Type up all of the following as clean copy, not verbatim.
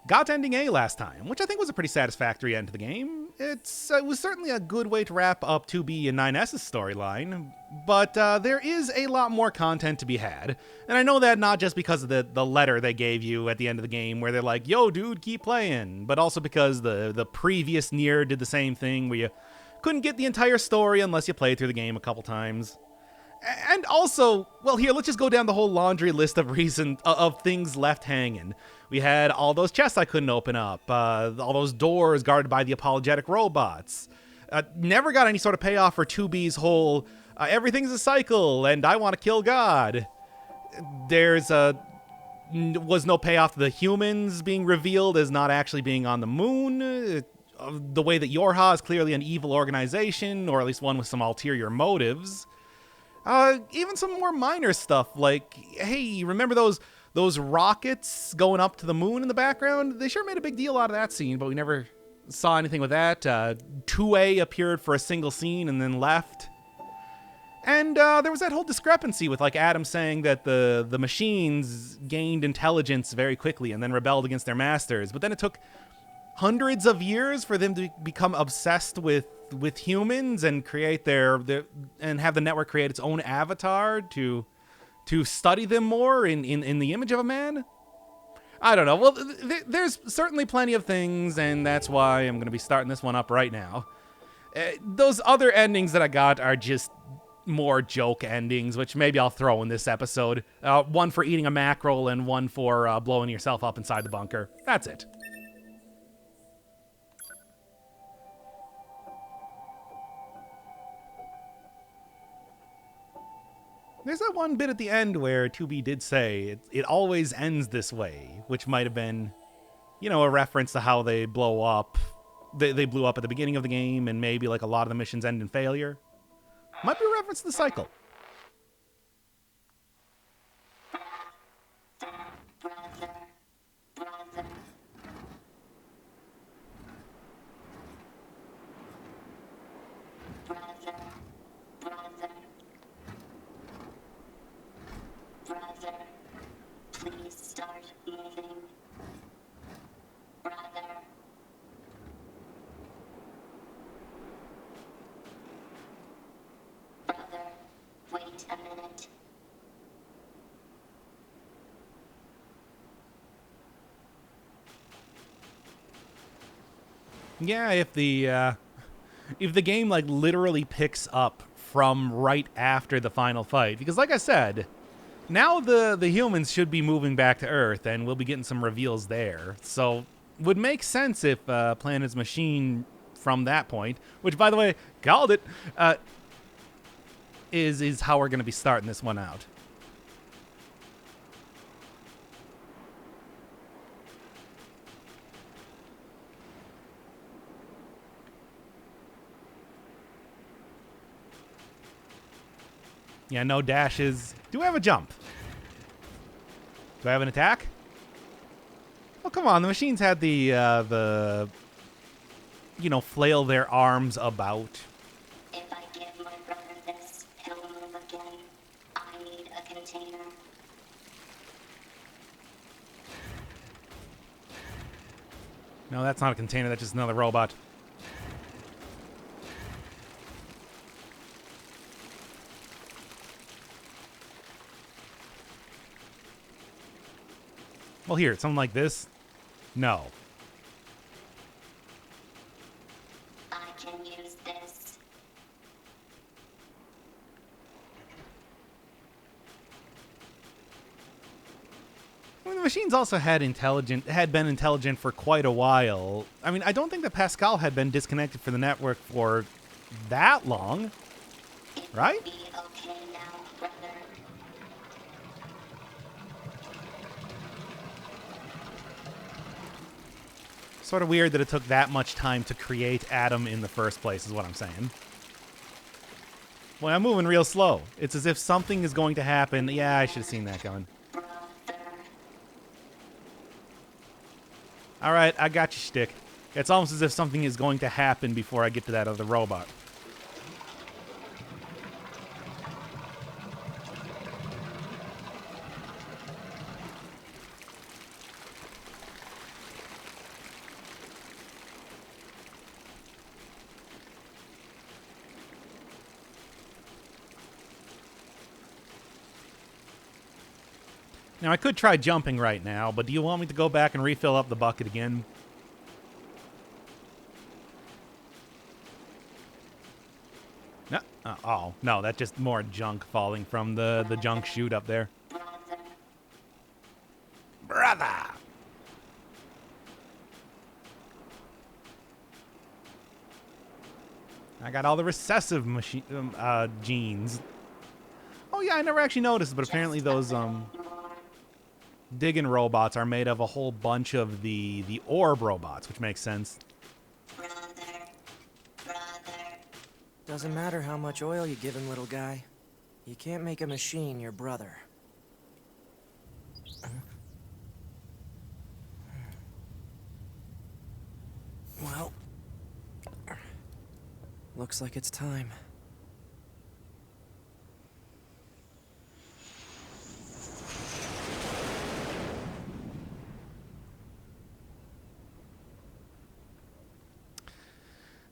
got to ending A last time, which I think was a pretty satisfactory end to the game. It was certainly a good way to wrap up 2B and 9S's storyline, but there is a lot more content to be had. And I know that not just because of the letter they gave you at the end of the game where they're like, yo, dude, keep playing, but also because the previous Nier did the same thing where you couldn't get the entire story unless you played through the game a couple times. And also, well, here, let's just go down the whole laundry list of of things left hanging. We had all those chests I couldn't open up, all those doors guarded by the apologetic robots. Never got any sort of payoff for 2B's whole, everything's a cycle, and I want to kill God. Was no payoff to the humans being revealed as not actually being on the moon. The way that Yorha is clearly an evil organization, or at least one with some ulterior motives. Even some more minor stuff, like, hey, remember those rockets going up to the moon in the background? They sure made a big deal out of that scene, but we never saw anything with that. 2A appeared for a single scene and then left. And there was that whole discrepancy with, like, Adam saying that the machines gained intelligence very quickly and then rebelled against their masters, but then it took hundreds of years for them to become obsessed with humans and create and have the network create its own avatar to study them more in the image of a man. I don't know. Well, there's certainly plenty of things, and that's why I'm going to be starting this one up right now. Those other endings that I got are just more joke endings, which maybe I'll throw in this episode. One for eating a mackerel and one for blowing yourself up inside the bunker. That's it. There's that one bit at the end where 2B did say it always ends this way, which might have been, a reference to how they blow up. They blew up at the beginning of the game, and maybe like a lot of the missions end in failure. Might be a reference to the cycle. Please start moving. Brother. Brother, wait a minute. Yeah, if the game like literally picks up from right after the final fight, because like I said, now the humans should be moving back to Earth, and we'll be getting some reveals there. So, would make sense if Planet's machine from that point, which, by the way, called it, is how we're going to be starting this one out. Yeah, no dashes. Do I have a jump? Do I have an attack? Oh, come on. The machines had the flail their arms about. If I give my brother this, he'll move again. I need a container. No, that's not a container. That's just another robot. Well, here, something like this. No. I can use this. I mean, the machines also had been intelligent for quite a while. I mean, I don't think that Pascal had been disconnected from the network for that long, right? Be okay now, brother. Sort of weird that it took that much time to create Adam in the first place, is what I'm saying. Boy, I'm moving real slow. It's as if something is going to happen. Yeah, I should have seen that coming. All right, I got you, shtick. It's almost as if something is going to happen before I get to that other robot. Now, I could try jumping right now, but do you want me to go back and refill up the bucket again? No. Oh, no, that's just more junk falling from the junk chute up there. Brother! I got all the recessive genes. Oh yeah, I never actually noticed, but apparently those digging robots are made of a whole bunch of the orb robots, which makes sense. Doesn't matter how much oil you give him, little guy. You can't make a machine your brother. Well, looks like it's time.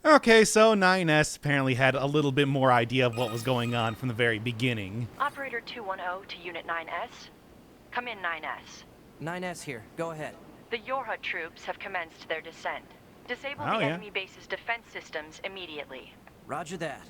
Okay, so 9S apparently had a little bit more idea of what was going on from the very beginning. Operator 210 to Unit 9S. Come in, 9S. 9S here. Go ahead. The Yorha troops have commenced their descent. Disable Oh, the yeah. enemy base's defense systems immediately. Roger that.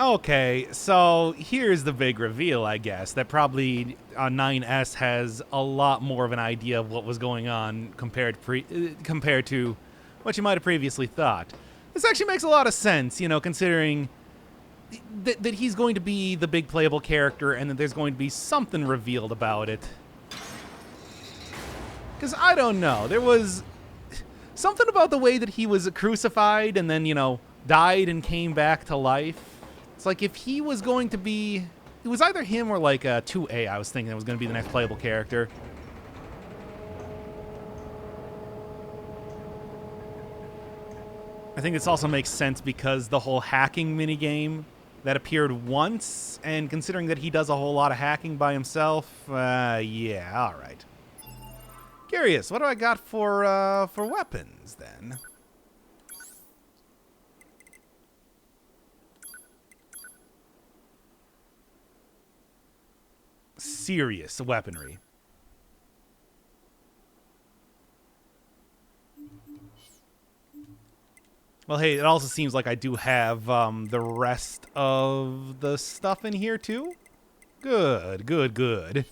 Okay, so here's the big reveal, I guess, that probably 9S has a lot more of an idea of what was going on compared to what you might have previously thought. This actually makes a lot of sense, you know, considering that he's going to be the big playable character and that there's going to be something revealed about it. Because I don't know, there was something about the way that he was crucified and then, you know, died and came back to life. It's like if he was going to be... It was either him or like 2A, I was thinking that was going to be the next playable character. I think this also makes sense because the whole hacking minigame that appeared once, and considering that he does a whole lot of hacking by himself, yeah, alright. Curious, what do I got for weapons, then? Serious weaponry. Well, hey, it also seems like I do have the rest of the stuff in here, too. Good, good, good.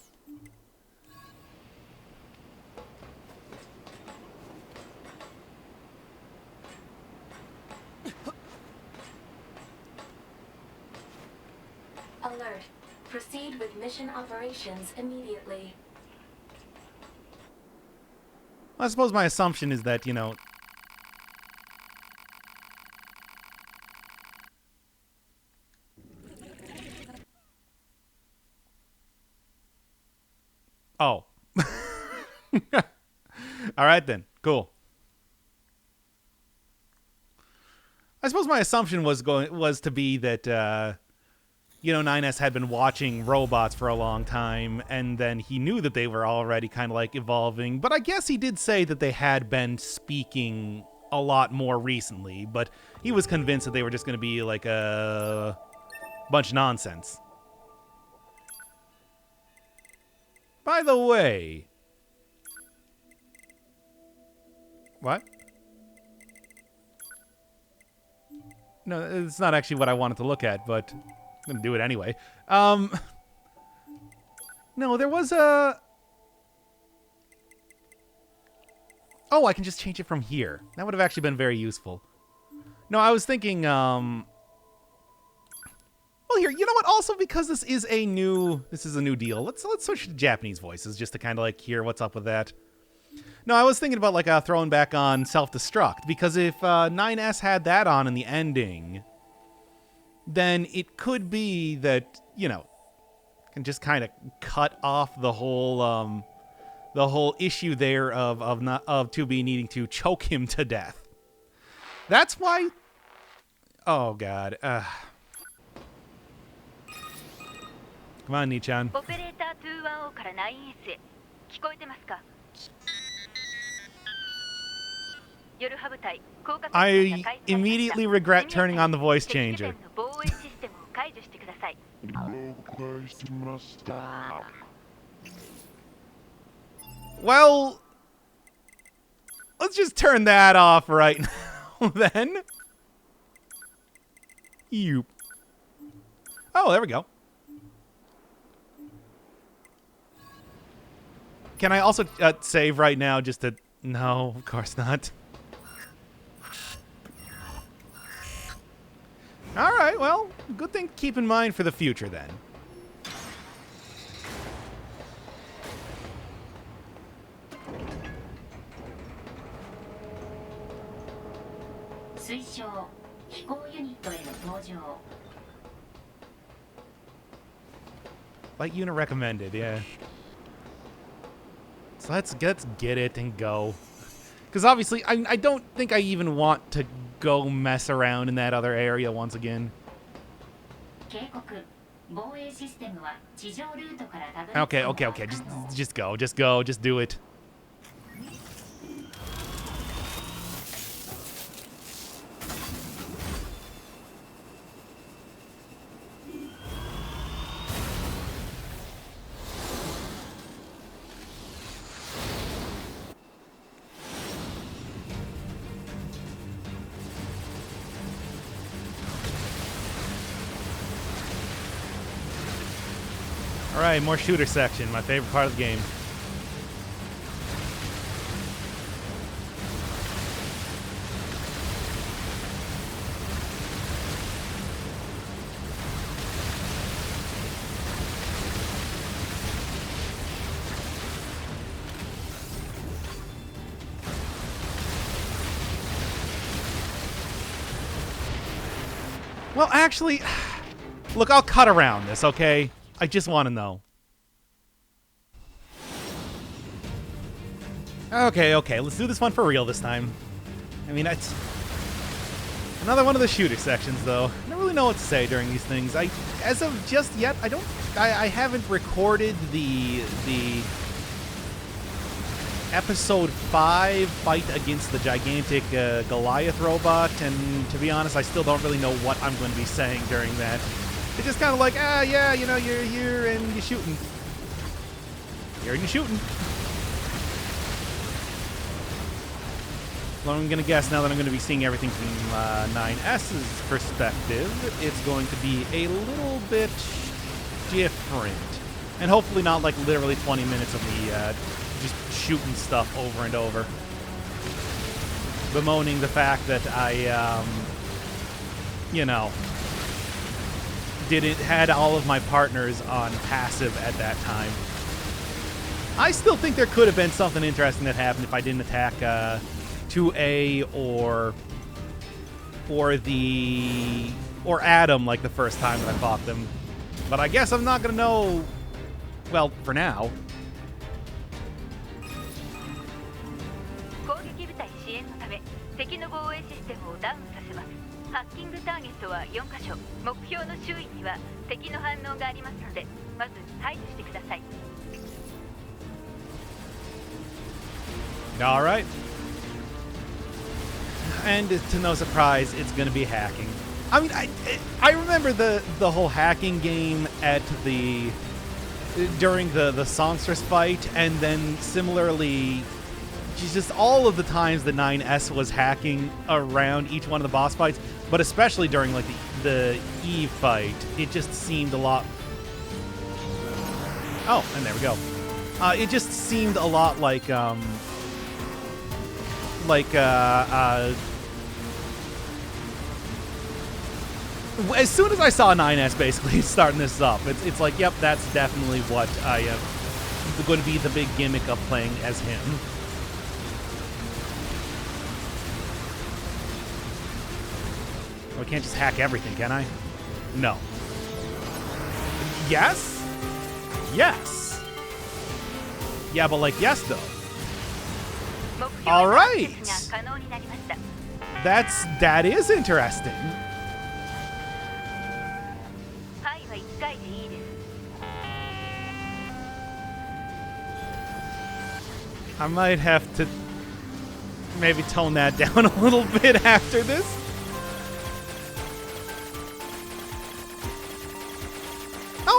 Alert. Proceed with mission operations immediately. I suppose my assumption is that, you know... Oh. Alright then. Cool. I suppose my assumption was to be that, you know, 9S had been watching robots for a long time, and then he knew that they were already kind of like evolving. But I guess he did say that they had been speaking a lot more recently, but he was convinced that they were just going to be like a bunch of nonsense. By the way... What? No, it's not actually what I wanted to look at, but I'm going to do it anyway. No, there was a... Oh, I can just change it from here. That would have actually been very useful. No, I was thinking, well, here, you know what? Also, because this is a new deal. Let's switch to Japanese voices just to kind of like hear what's up with that. No, I was thinking about like throwing back on self-destruct, because if 9S had that on in the ending, then it could be that, you know, can just kind of cut off the whole issue there of 2B needing to choke him to death. That's why. Oh God. Come on, Nichan. I immediately regret turning on the voice changer. 解除してください。Well, let's just turn that off right now, then. You. Oh, there we go. Can I also save right now just to... No, of course not. Alright, well, good thing to keep in mind for the future, then. Light unit recommended, yeah. So let's get it and go. Because obviously, I don't think I even want to go mess around in that other area once again. Okay. Just go. Just do it. Alright, more shooter section, my favorite part of the game. Well, actually, look, I'll cut around this, okay? I just want to know. Okay, let's do this one for real this time. I mean, it's another one of the shooter sections, though. I don't really know what to say during these things. As of just yet, I haven't recorded the episode 5 fight against the gigantic Goliath robot, and to be honest, I still don't really know what I'm going to be saying during that. It's just kind of like, yeah, you know, you're here and you're shooting. Here and you're shooting. Well, I'm going to guess now that I'm going to be seeing everything from 9S's perspective, it's going to be a little bit different. And hopefully not like literally 20 minutes of me just shooting stuff over and over. Bemoaning the fact that I, you know, had all of my partners on passive at that time. I still think there could have been something interesting that happened if I didn't attack 2A or Adam like the first time that I fought them. But I guess I'm not gonna know, well, for now. All right. And to no surprise, it's going to be hacking. I mean, I remember the whole hacking game at during the songstress fight, and then similarly, just all of the times that 9S was hacking around each one of the boss fights, but especially during like the Eve fight, it just seemed a lot. Oh, and there we go. It just seemed a lot like as soon as I saw 9S basically starting this up, it's like, yep, that's definitely what I am going to be the big gimmick of playing as him. Well, I can't just hack everything, can I? No. Yes? Yes. Yeah, but like, yes, though. All right. That is interesting. I might have to maybe tone that down a little bit after this.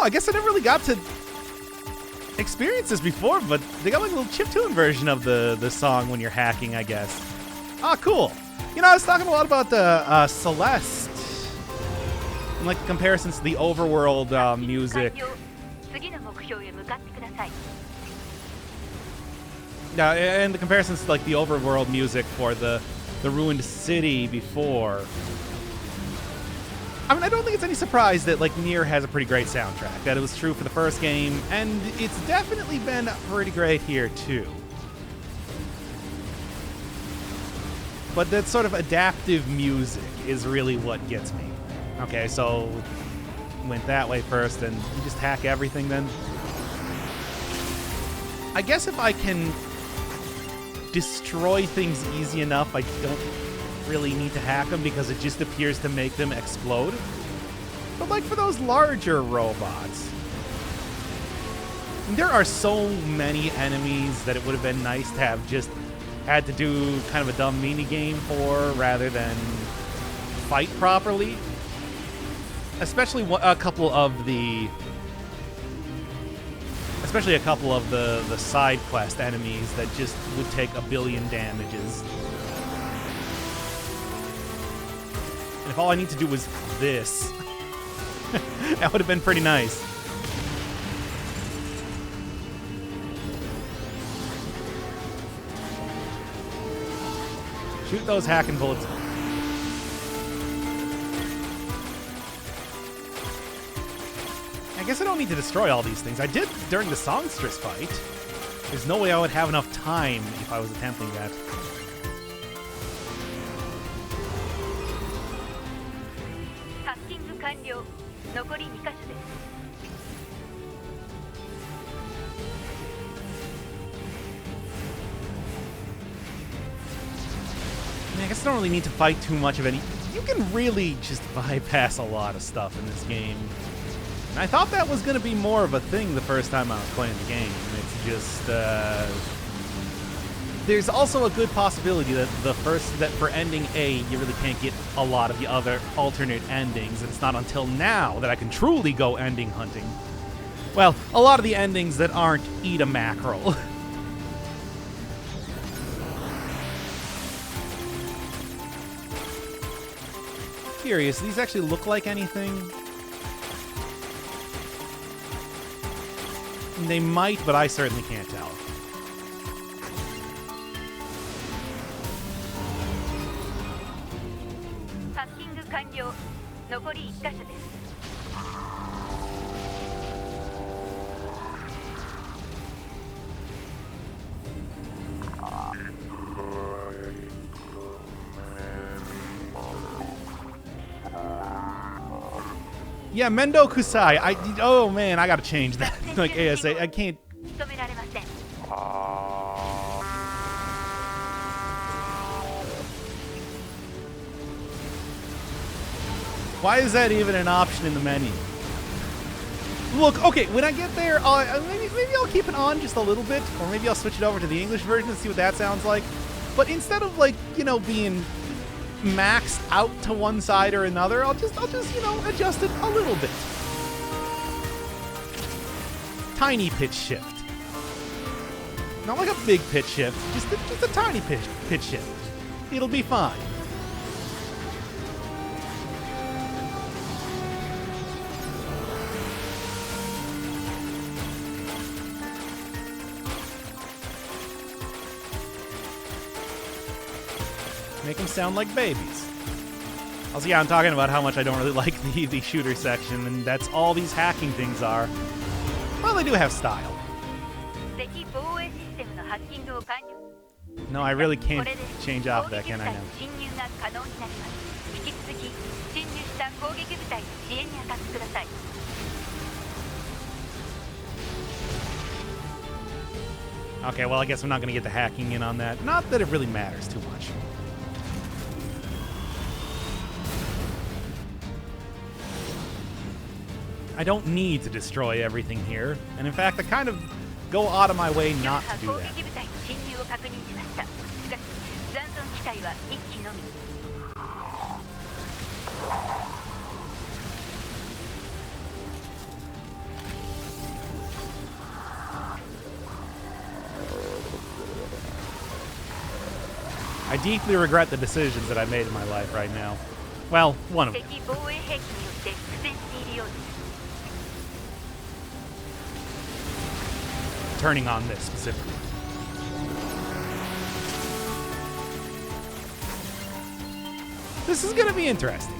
I guess I never really got to experience this before, but they got like a little chiptune version of the song when you're hacking, I guess. Ah, cool. You know, I was talking a lot about the Celeste, and like comparisons to the overworld music. 次の目標へ向かってください。 Yeah, and the comparisons to like the overworld music for the ruined city before. I mean, I don't think it's any surprise that like Nier has a pretty great soundtrack. That it was true for the first game, and it's definitely been pretty great here too. But that sort of adaptive music is really what gets me. Okay, so went that way first, and you just hack everything then. I guess if I can destroy things easy enough, I don't really need to hack them because it just appears to make them explode. But like for those larger robots, there are so many enemies that it would have been nice to have just had to do kind of a dumb mini game for rather than fight properly. Especially a couple of the side quest enemies that just would take a billion damages. And if all I need to do was this, that would have been pretty nice. Shoot those hacking bullets. I guess I don't need to destroy all these things. I did during the songstress fight. There's no way I would have enough time if I was attempting that. Hacking 完了。残り2カ所です。 I mean, I guess I don't really need to fight too much of any. You can really just bypass a lot of stuff in this game. And I thought that was going to be more of a thing the first time I was playing the game. It's just, there's also a good possibility that for ending A, you really can't get a lot of the other alternate endings, and it's not until now that I can truly go ending hunting. Well, a lot of the endings that aren't eat a mackerel. Curious, these actually look like anything? They might, but I certainly can't tell. Hacking 完了。残り1カ所です。 Yeah, Mendo Kusai. Oh man, I gotta change that. Like ASA, I can't. 認められません。 Why is that even an option in the menu? Look, okay, when I get there, maybe I'll keep it on just a little bit, or maybe I'll switch it over to the English version and see what that sounds like. But instead of like, you know, being maxed out to one side or another, I'll just you know, adjust it a little bit. Tiny pitch shift. Not like a big pitch shift, just a tiny pitch shift. It'll be fine. Make them sound like babies. Also, yeah, I'm talking about how much I don't really like the shooter section, and that's all these hacking things are. Well, they do have style. 敵防衛システムのハッキングを完了。 No, I really can't これで change off that, can I now? 侵入が可能になります。引き続き侵入した攻撃部隊の支援に当たってください。 Okay, well, I guess I'm not going to get the hacking in on that. Not that it really matters too much. I don't need to destroy everything here, and in fact, I kind of go out of my way not to do 攻 that. 撃部隊の侵入を確認しました。しかし残存機体は1機のみ。 I I deeply regret the decisions that I made in my life right now. Well, one of them. 敵防衛兵器によって苦戦しているようです Turning on this specifically. This is gonna be interesting.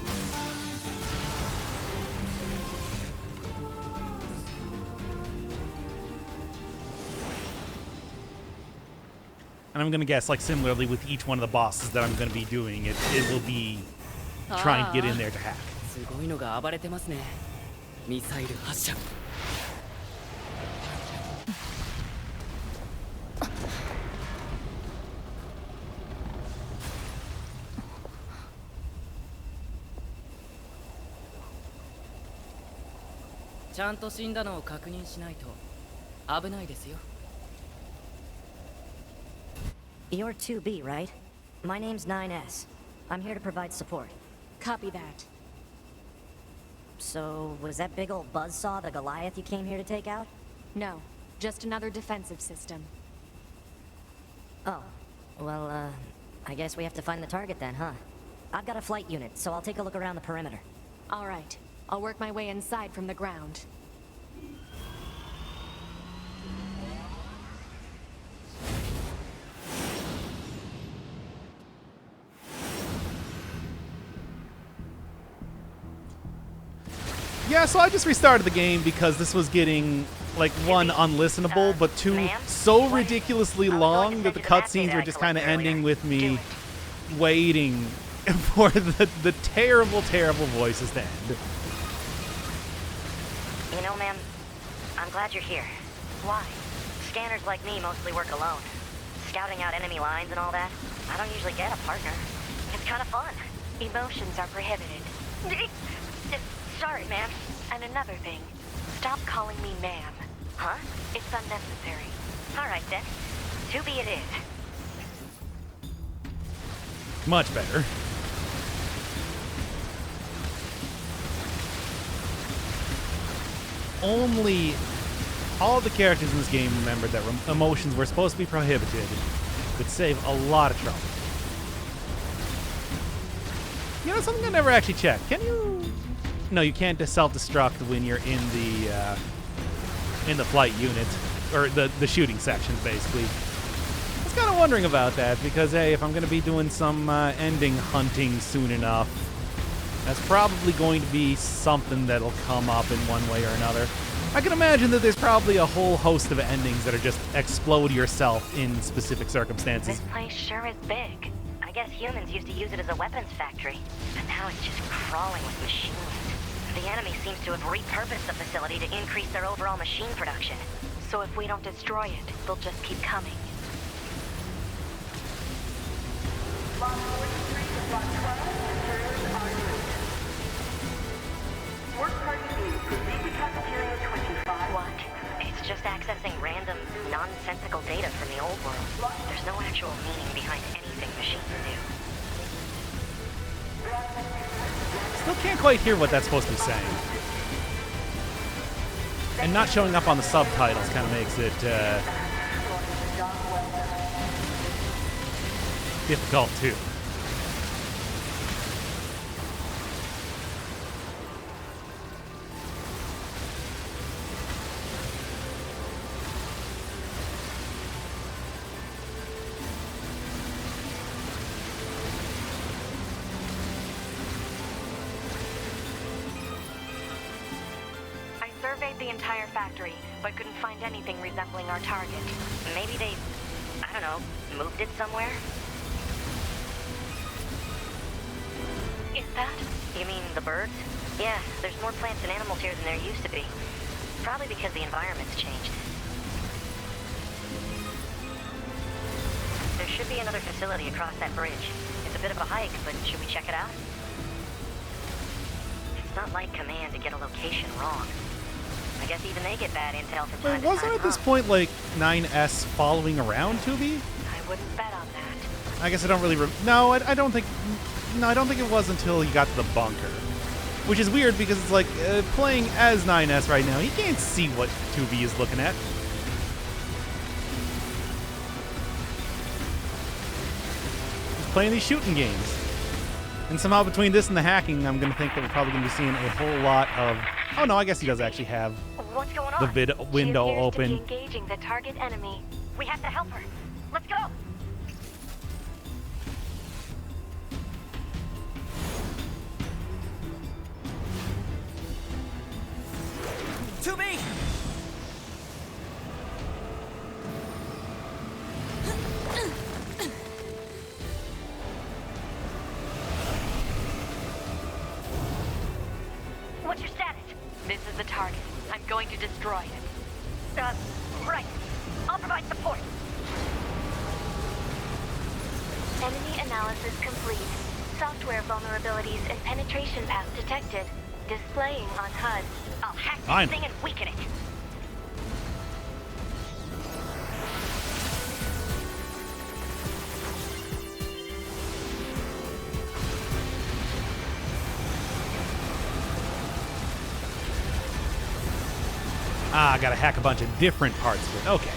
And I'm gonna guess, like, similarly with each one of the bosses that I'm gonna be doing, it will be trying to get in there to hack. すごいのが暴れてますね。ミサイル発射。ちゃんと死んだのを確認しないと危ないですよ。You're 2B, right? My name's 9S. I'm here to provide support. Copy that. So, was that big old buzzsaw the Goliath you came here to take out? No, just another defensive system. Oh, well, I guess we have to find the target then, huh? I've got a flight unit, so I'll take a look around the perimeter. All right, I'll work my way inside from the ground. Yeah, so I just restarted the game because this was getting, like, one, unlistenable, but two, so ridiculously long that the cutscenes were just kind of ending with me waiting for the terrible, terrible voices to end. You know, ma'am, I'm glad you're here. Why? Scanners like me mostly work alone. Scouting out enemy lines and all that, I don't usually get a partner. It's kind of fun. Emotions are prohibited. Sorry, ma'am. And another thing, stop calling me ma'am. Huh? It's unnecessary. All right, then. 2B it is. Much better. Only all the characters in this game remembered that emotions were supposed to be prohibited. Would save a lot of trouble. You know, something I never actually checked. Can you... No, you can't self-destruct when you're in the flight unit, or the shooting sections, basically. I was kind of wondering about that, because, hey, if I'm going to be doing some ending hunting soon enough, that's probably going to be something that'll come up in one way or another. I can imagine that there's probably a whole host of endings that are just explode yourself in specific circumstances. This place sure is big. I guess humans used to use it as a weapons factory, but now it's just crawling with machines. The enemy seems to have repurposed the facility to increase their overall machine production. So if we don't destroy it, they'll just keep coming. Lot 43 to Lot 12, materials are moved. Work party B, proceed to cafeteria 25. What? It's just accessing random, nonsensical data from the old world. There's no actual meaning behind anything machines do. Still can't quite hear what that's supposed to be saying. And not showing up on the subtitles kind of makes it difficult too. The entire factory, but couldn't find anything resembling our target. Maybe they, I don't know, moved it somewhere? Is that? You mean the birds? Yeah, there's more plants and animals here than there used to be. Probably because the environment's changed. There should be another facility across that bridge. It's a bit of a hike, but should we check it out? It's not like Command to get a location wrong. I guess even they get bad intel from time Wait, to wasn't time, at this huh? point like 9S following around 2B? I wouldn't bet on that. I guess I don't really. No, I don't think. No, I don't think it was until you got to the bunker, which is weird because it's like playing as 9S right now. You can't see what 2B is looking at. playing these shooting games. And somehow between this and the hacking, I'm going to think that we're probably going to be seeing a whole lot of... Oh, no, I guess he does actually have What's going on? the window she appears open. To be engaging the target enemy. We have to help her. Let's go. To me! What's your status? This is the target. I'm going to destroy it. Right. I'll provide support. Enemy analysis complete. Software vulnerabilities and penetration paths detected. Displaying on HUD. I'll hack Fine. this thing and weaken it. Ah, I gotta hack a bunch of different parts of it. Okay.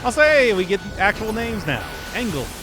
I'll say we get actual names now. Engels.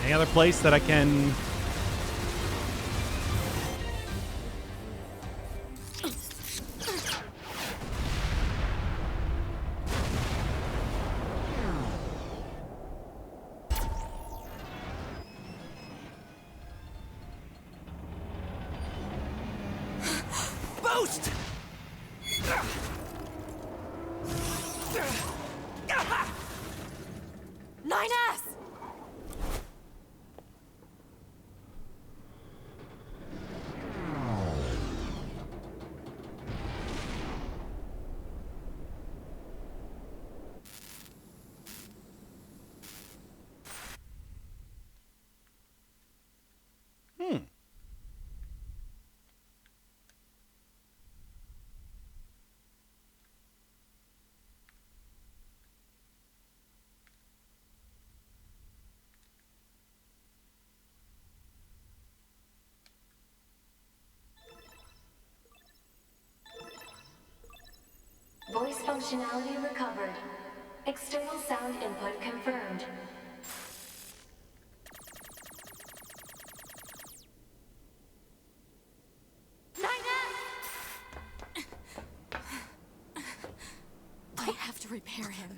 Any other place that I can... Boost! 9S! Voice functionality recovered. External sound input confirmed. I have to repair him.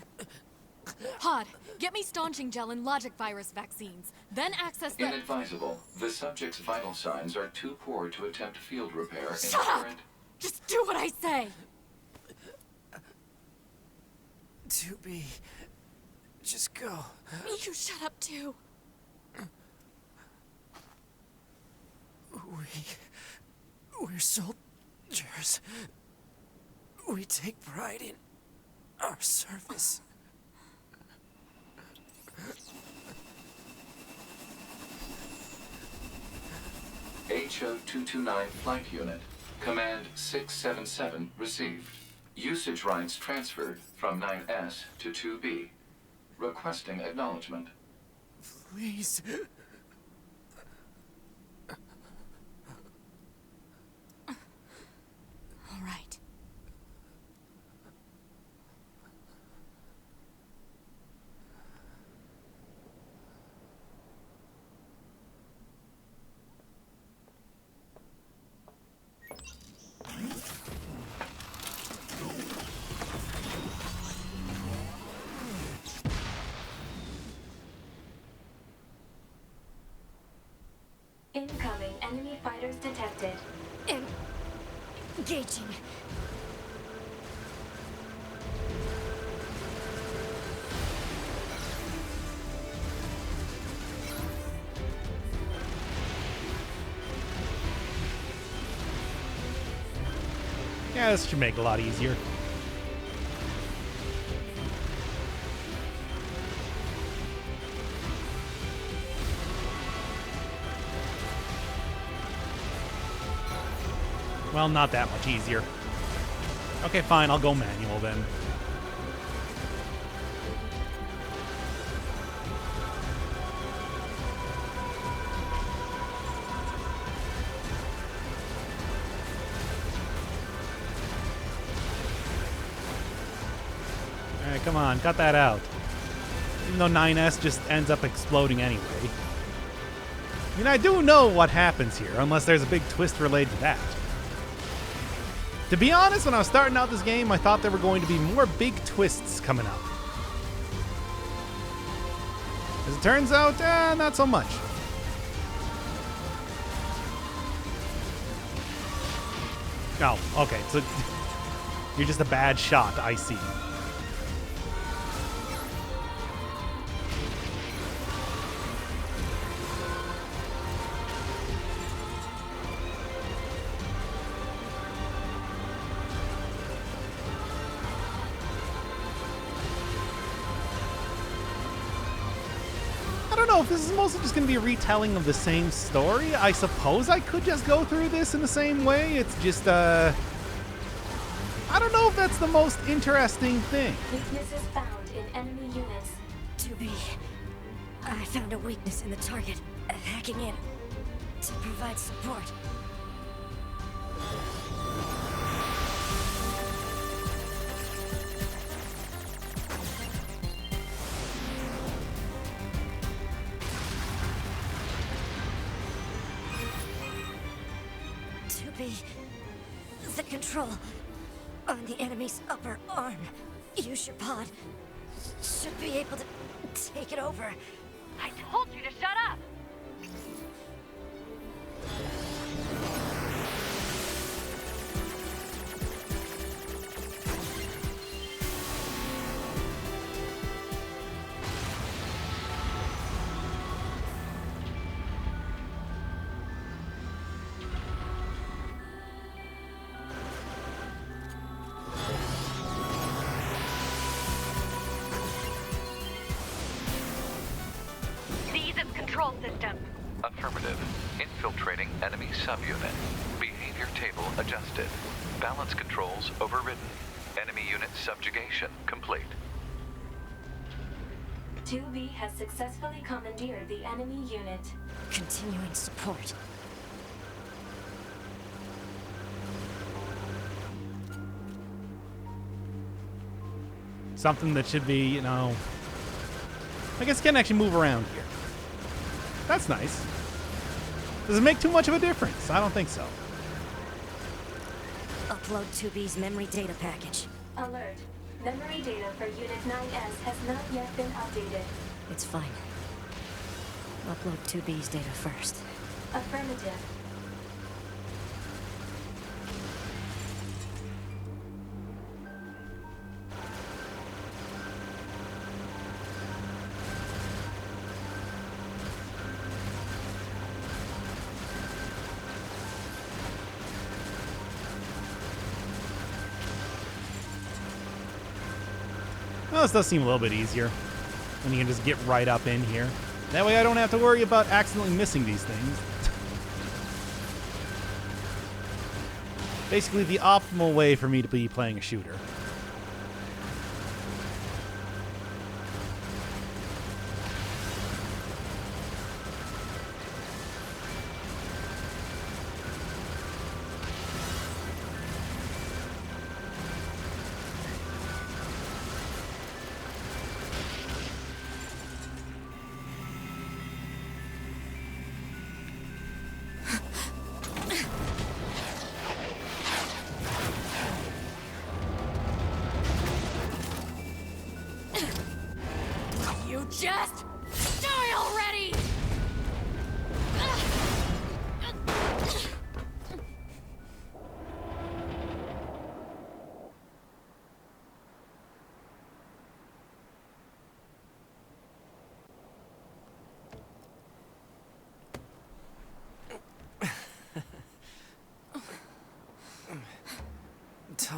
Hod, get me staunching gel and logic virus vaccines. Then access the... Inadvisable. The subject's vital signs are too poor to attempt field repair in Shut up! current... Just do what I say! To be. Just go. You shut up too. We're soldiers. We take pride in our service. HO-229 Flight Unit. Command 677 received. Usage rights transferred from 9S to 2B. Requesting acknowledgement. Please. All right. Incoming enemy fighters detected. Engaging. Yeah, this should make it a lot easier. Well, not that much easier. Okay, fine, I'll go manual then. Alright, come on, cut that out. Even though 9S just ends up exploding anyway. I mean, I do know what happens here, unless there's a big twist related to that. To be honest, when I was starting out this game, I thought there were going to be more big twists coming up. As it turns out, not so much. Oh, okay, so you're just a bad shot, I see. I don't know if this is mostly just going to be a retelling of the same story. I suppose I could just go through this in the same way. It's just, I don't know if that's the most interesting thing. Weaknesses found in enemy units. 2B. I found a weakness in the target. Hacking in to provide support. The control on the enemy's upper arm. Use your pod. Should be able to take it over. I told you to shut up! Control system. Affirmative. Infiltrating enemy subunit. Behavior table adjusted. Balance controls overridden. Enemy unit subjugation complete. 2B has successfully commandeered the enemy unit. Continuing support. Something that should be, you know... I guess it can actually move around here. That's nice. Does it make too much of a difference? I don't think so. Upload 2B's memory data package. Alert. Memory data for Unit 9S has not yet been updated. It's fine. Upload 2B's data first. Affirmative. Well, this does seem a little bit easier when you can just get right up in here. That way I don't have to worry about accidentally missing these things. Basically the optimal way for me to be playing a shooter.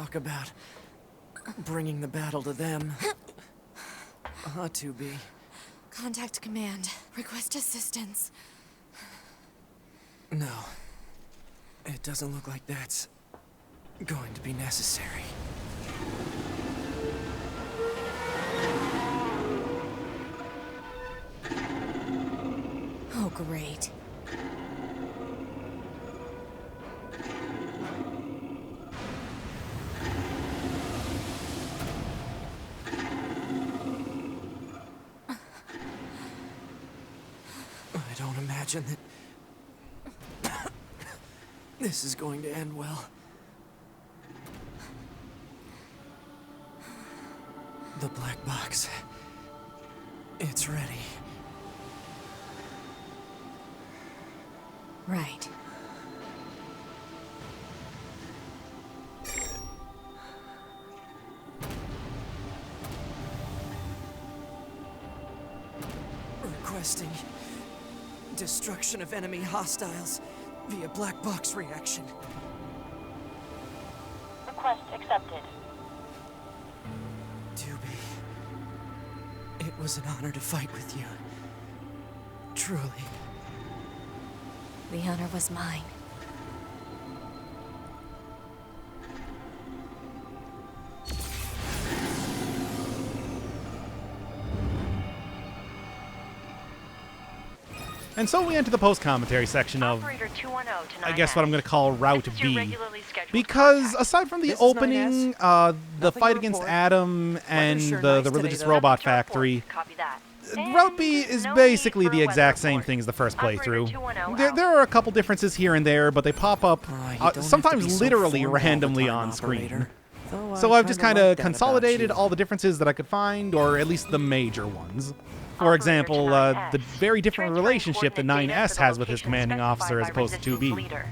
Talk about bringing the battle to them. 2B. Contact command. Request assistance. No. It doesn't look like that's going to be necessary. Oh, great. I don't imagine that this is going to end well. The black box. It's ready. Right. Requesting destruction of enemy hostiles via black box reaction. Request accepted. 2B. It was an honor to fight with you. Truly. The honor was mine. And so we enter the post-commentary section of, Operator 210 to I guess, what I'm going to call Route This is your B. regularly scheduled Because contact. aside from the This is opening, 9S. the Nothing fight to against report. Adam and sure the nice today, religious though. robot Nothing to report. factory, Copy that. Route B is No basically need for the a exact weather same report. thing as the first Operator playthrough. 210 There out. are a couple differences here and there, but they pop up You don't have to sometimes be so literally formal all the randomly time, on screen. operator. Though So I I've just kinda kind like of that about consolidated you. all the differences that I could find, or at least the major ones. For Operator example, to the 9S. very different Transferring relationship that coordinate data 9S to the has with his location commanding specified officer as by opposed to resistance 2B. leader.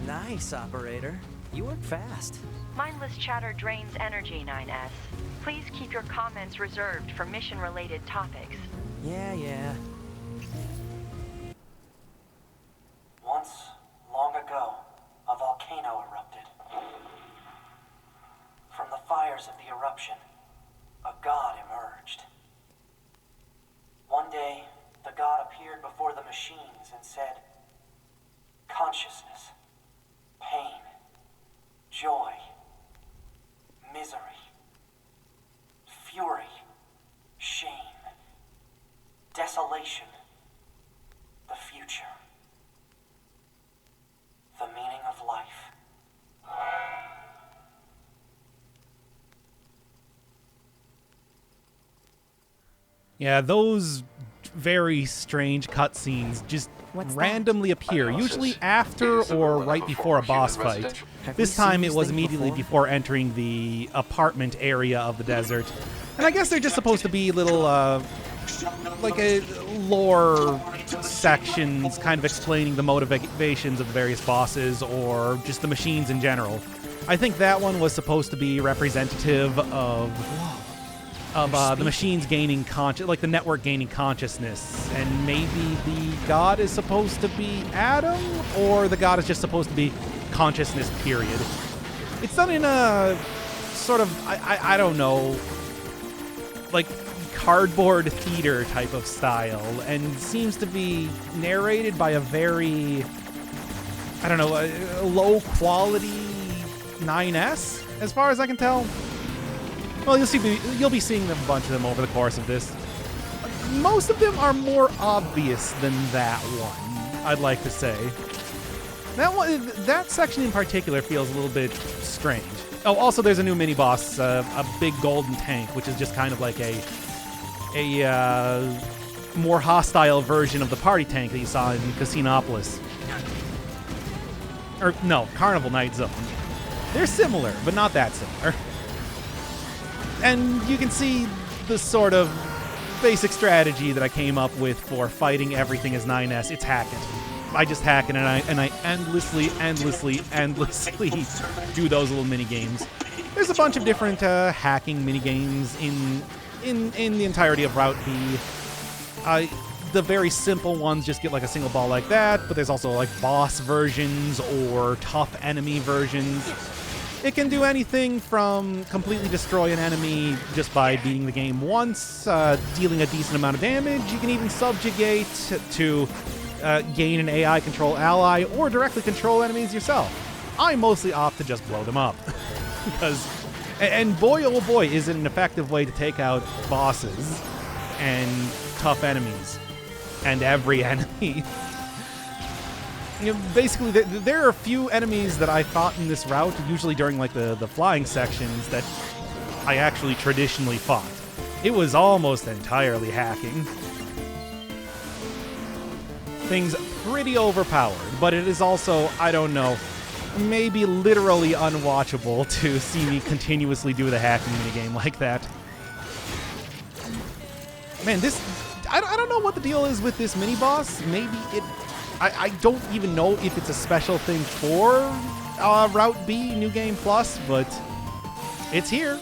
Nice, operator. You work fast. Mindless chatter drains energy, 9S. Please keep your comments reserved for mission-related topics. Yeah. Once, long ago, a volcano erupted. From the fires of the eruption, a god emerged. One day, the god appeared before the machines and said, "Consciousness, pain, joy, misery, fury, shame, desolation, the future, the meaning of life." Yeah, those very strange cutscenes just What's that? randomly appear, usually after or right before a boss fight. This time it was immediately before entering the apartment area of the desert. And I guess they're just supposed to be little, like a lore sections kind of explaining the motivations of the various bosses or just the machines in general. I think that one was supposed to be representative of the machines gaining like the network gaining consciousness, and maybe the god is supposed to be Adam, or the god is just supposed to be consciousness, period. It's done in a sort of, I don't know, like cardboard theater type of style, and seems to be narrated by a very, I don't know, a low quality 9S, as far as I can tell. Well, you'll be seeing a bunch of them over the course of this. Most of them are more obvious than that one, I'd like to say. That section in particular feels a little bit strange. Oh, also there's a new mini boss, a big golden tank, which is just kind of like a more hostile version of the party tank that you saw in Casinopolis. Or no, Carnival Night Zone. They're similar, but not that similar. And you can see the sort of basic strategy that I came up with for fighting everything as 9S. It's hack it. I just hack it, and I endlessly do those little mini games. There's a bunch of different hacking mini games in the entirety of Route B. the very simple ones just get like a single ball like that, but there's also like boss versions or tough enemy versions. It can do anything from completely destroy an enemy just by beating the game once, dealing a decent amount of damage. You can even subjugate to gain an AI control ally or directly control enemies yourself. I mostly opt to just blow them up. Because, and boy oh boy, is it an effective way to take out bosses and tough enemies and every enemy. Basically, there are a few enemies that I fought in this route, usually during like the flying sections, that I actually traditionally fought. It was almost entirely hacking. Things pretty overpowered, but it is also, I don't know, maybe literally unwatchable to see me continuously do the hacking minigame like that. Man, this... I don't know what the deal is with this mini-boss. Maybe it... I don't even know if it's a special thing for Route B New Game Plus, but it's here.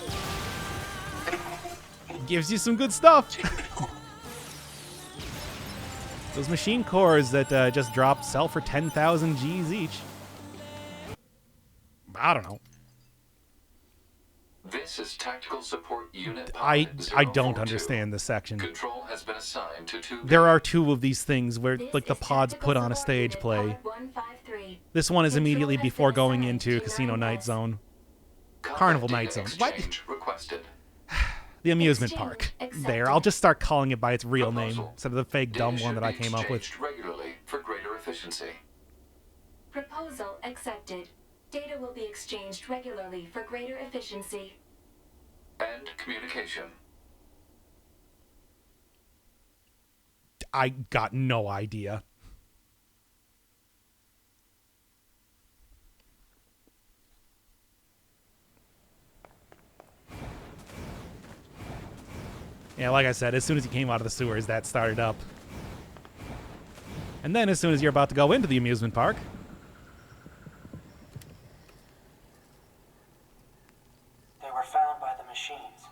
Gives you some good stuff. Those machine cores that just dropped sell for 10,000 Gs each. I don't know. This is Tactical Support Unit I Pilot don't 042. understand this section. Control has been assigned to 2B. There are two of these things where like the pods put on a stage play. This one is immediately before going into Casino Night Zone. Carnival Night Zone. What? Requested. The amusement park. There, I'll just start calling it by its real name instead of the fake dumb one that I came up with. Regularly for greater efficiency. Proposal accepted. Data will be exchanged regularly for greater efficiency. And communication. I got no idea. Yeah, like I said, as soon as you came out of the sewers, that started up. And then as soon as you're about to go into the amusement park... They were found by the machines.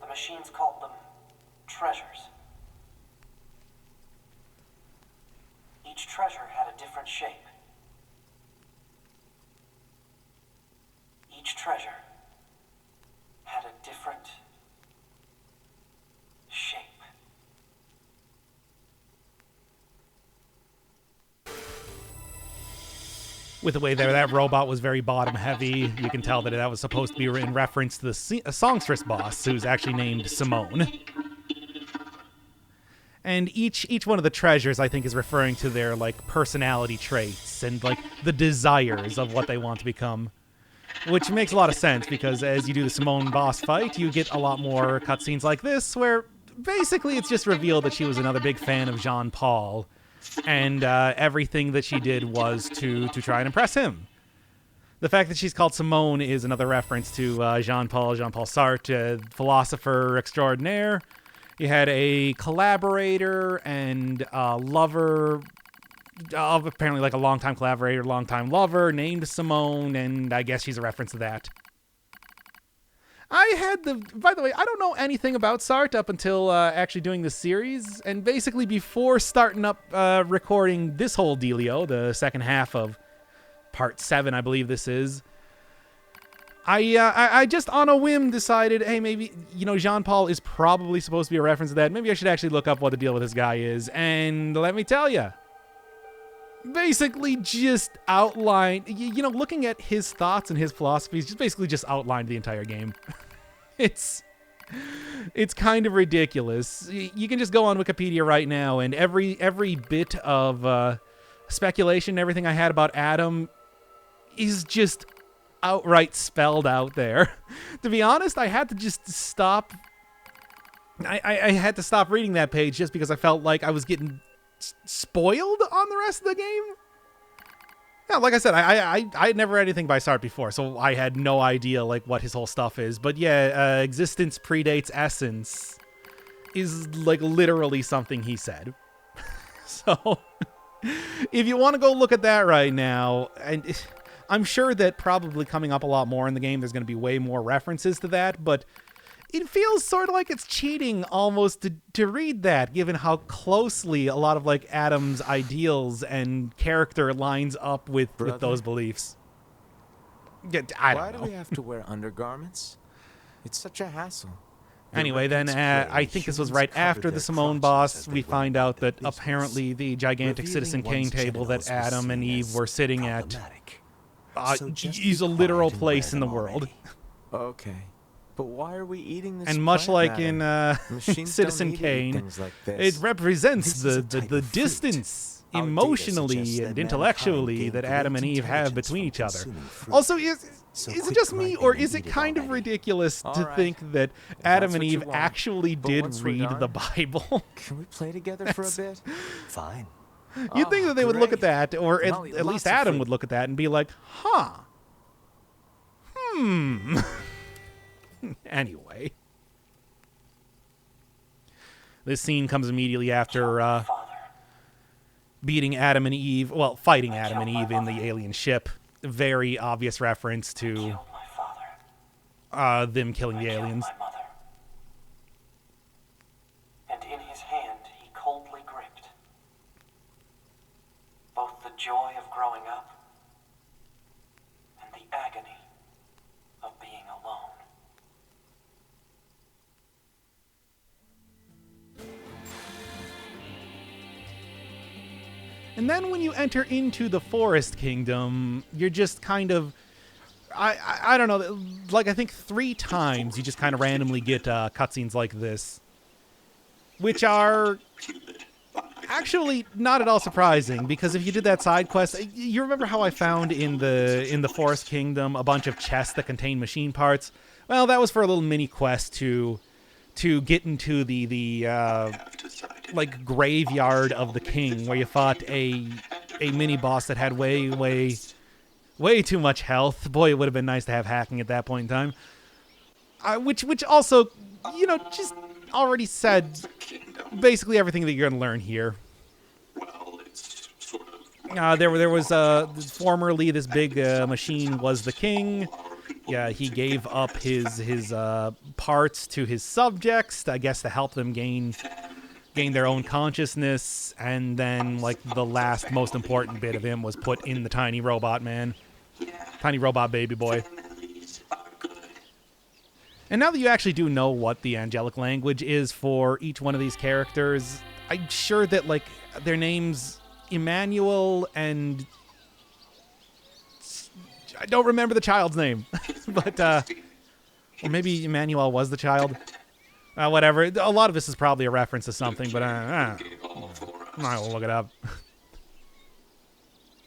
The machines called them treasures. Each treasure had a different shape. Each treasure had a different shape. With the way that robot was very bottom heavy, you can tell that that was supposed to be in reference to the songstress boss, who's actually named Simone. And each one of the treasures, I think, is referring to their like personality traits and like the desires of what they want to become. Which makes a lot of sense, because as you do the Simone boss fight, you get a lot more cutscenes like this, where basically it's just revealed that she was another big fan of Jean-Paul, and everything that she did was to try and impress him. The fact that she's called Simone is another reference to Jean-Paul Sartre, philosopher extraordinaire. You had a collaborator and lover... apparently like a longtime collaborator, longtime lover, named Simone, and I guess she's a reference to that. By the way, I don't know anything about Sartre up until actually doing this series, and basically before starting up recording this whole dealio, the second half of part 7, I believe this is, I just on a whim decided, hey, maybe, Jean-Paul is probably supposed to be a reference to that. Maybe I should actually look up what the deal with this guy is, and let me tell you. Basically just outlined, looking at his thoughts and his philosophies, just outlined the entire game. It's kind of ridiculous. You can just go on Wikipedia right now, and every bit of speculation, everything I had about Adam is just outright spelled out there. To be honest, I had to just stop. I had to stop reading that page just because I felt like I was getting spoiled on the rest of the game. Yeah, like I said, I had never read anything by Sartre before, so I had no idea like what his whole stuff is. But yeah, existence predates essence is like literally something he said. So if you want to go look at that right now, and I'm sure that probably coming up a lot more in the game, there's going to be way more references to that, but it feels sort of like it's cheating almost to read that, given how closely a lot of like Adam's ideals and character lines up with those beliefs. Yeah, I don't know. Why do we have to wear undergarments? It's such a hassle. Anyway, then I think this was right after the Simone boss. We find out that apparently the gigantic Citizen Kane table that Adam and Eve were sitting at is a literal place in the world. Okay. But why are we eating this? And much plant like in matter? Citizen Kane, it represents the distance emotionally and intellectually that Adam and Eve have between each other. Also, is it just me, or is it kind of ridiculous to think that Adam and Eve actually did read the Bible? Can we play together for a bit? Fine. You'd think that they would look at that, or at least Adam would look at that and be like, huh. Anyway. This scene comes immediately after beating Adam and Eve, well, fighting Adam and Eve in the alien ship. Very obvious reference to them killing the aliens. And in his hand he coldly gripped both the joy of growing up and the agony of being alone. And then when you enter into the Forest Kingdom, you're just kind of, I don't know, like I think 3 times you just kind of randomly get cutscenes like this, which are actually not at all surprising, because if you did that side quest, you remember how I found in the Forest Kingdom a bunch of chests that contain machine parts? Well, that was for a little mini quest to get into the like graveyard of the king, where you fought a mini boss that had way too much health. Boy, it would have been nice to have hacking at that point in time. Which also, you know, just already said basically everything that you're gonna learn here. There was formerly this big machine was the king. Yeah, he gave up his parts to his subjects, I guess, to help them gain their own consciousness, and then, like, the last most important bit of him was put in the tiny robot man. Tiny robot baby boy. And now that you actually do know what the angelic language is for each one of these characters, I'm sure that, like, their names, Emmanuel and... I don't remember the child's name, but, or maybe Emmanuel was the child. Whatever. A lot of this is probably a reference to something, but I will look it up.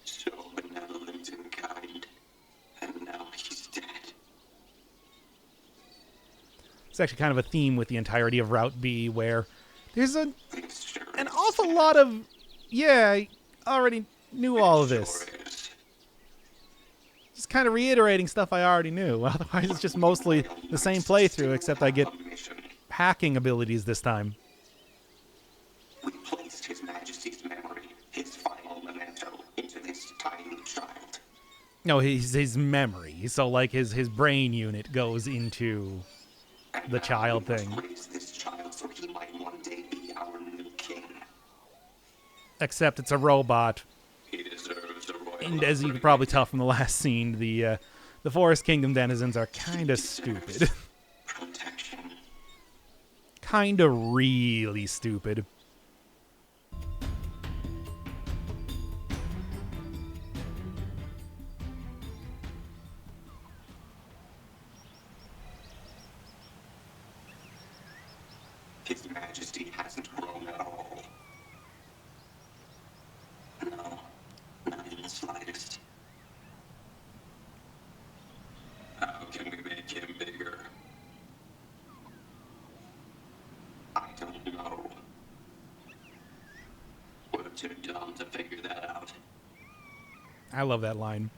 So benevolent and kind, and now he's dead. It's actually kind of a theme with the entirety of Route B, where there's an awful lot of, yeah, I already knew all of this. Just kind of reiterating stuff I already knew. Otherwise, it's just mostly the same playthrough, except I get hacking abilities this time. We placed His Majesty's memory, his final memento, into this tiny child. No, his memory. So, like, his brain unit goes into the child thing. This child so he might one day be our new king. Except it's a robot. He deserves a royal. And as you can probably tell from the last scene, the Forest Kingdom denizens are kind of stupid. Protection. Kind of really stupid. His Majesty hasn't grown at all. No, not in the slightest. How can we make him bigger? I don't know. We're too dumb to figure that out. I love that line.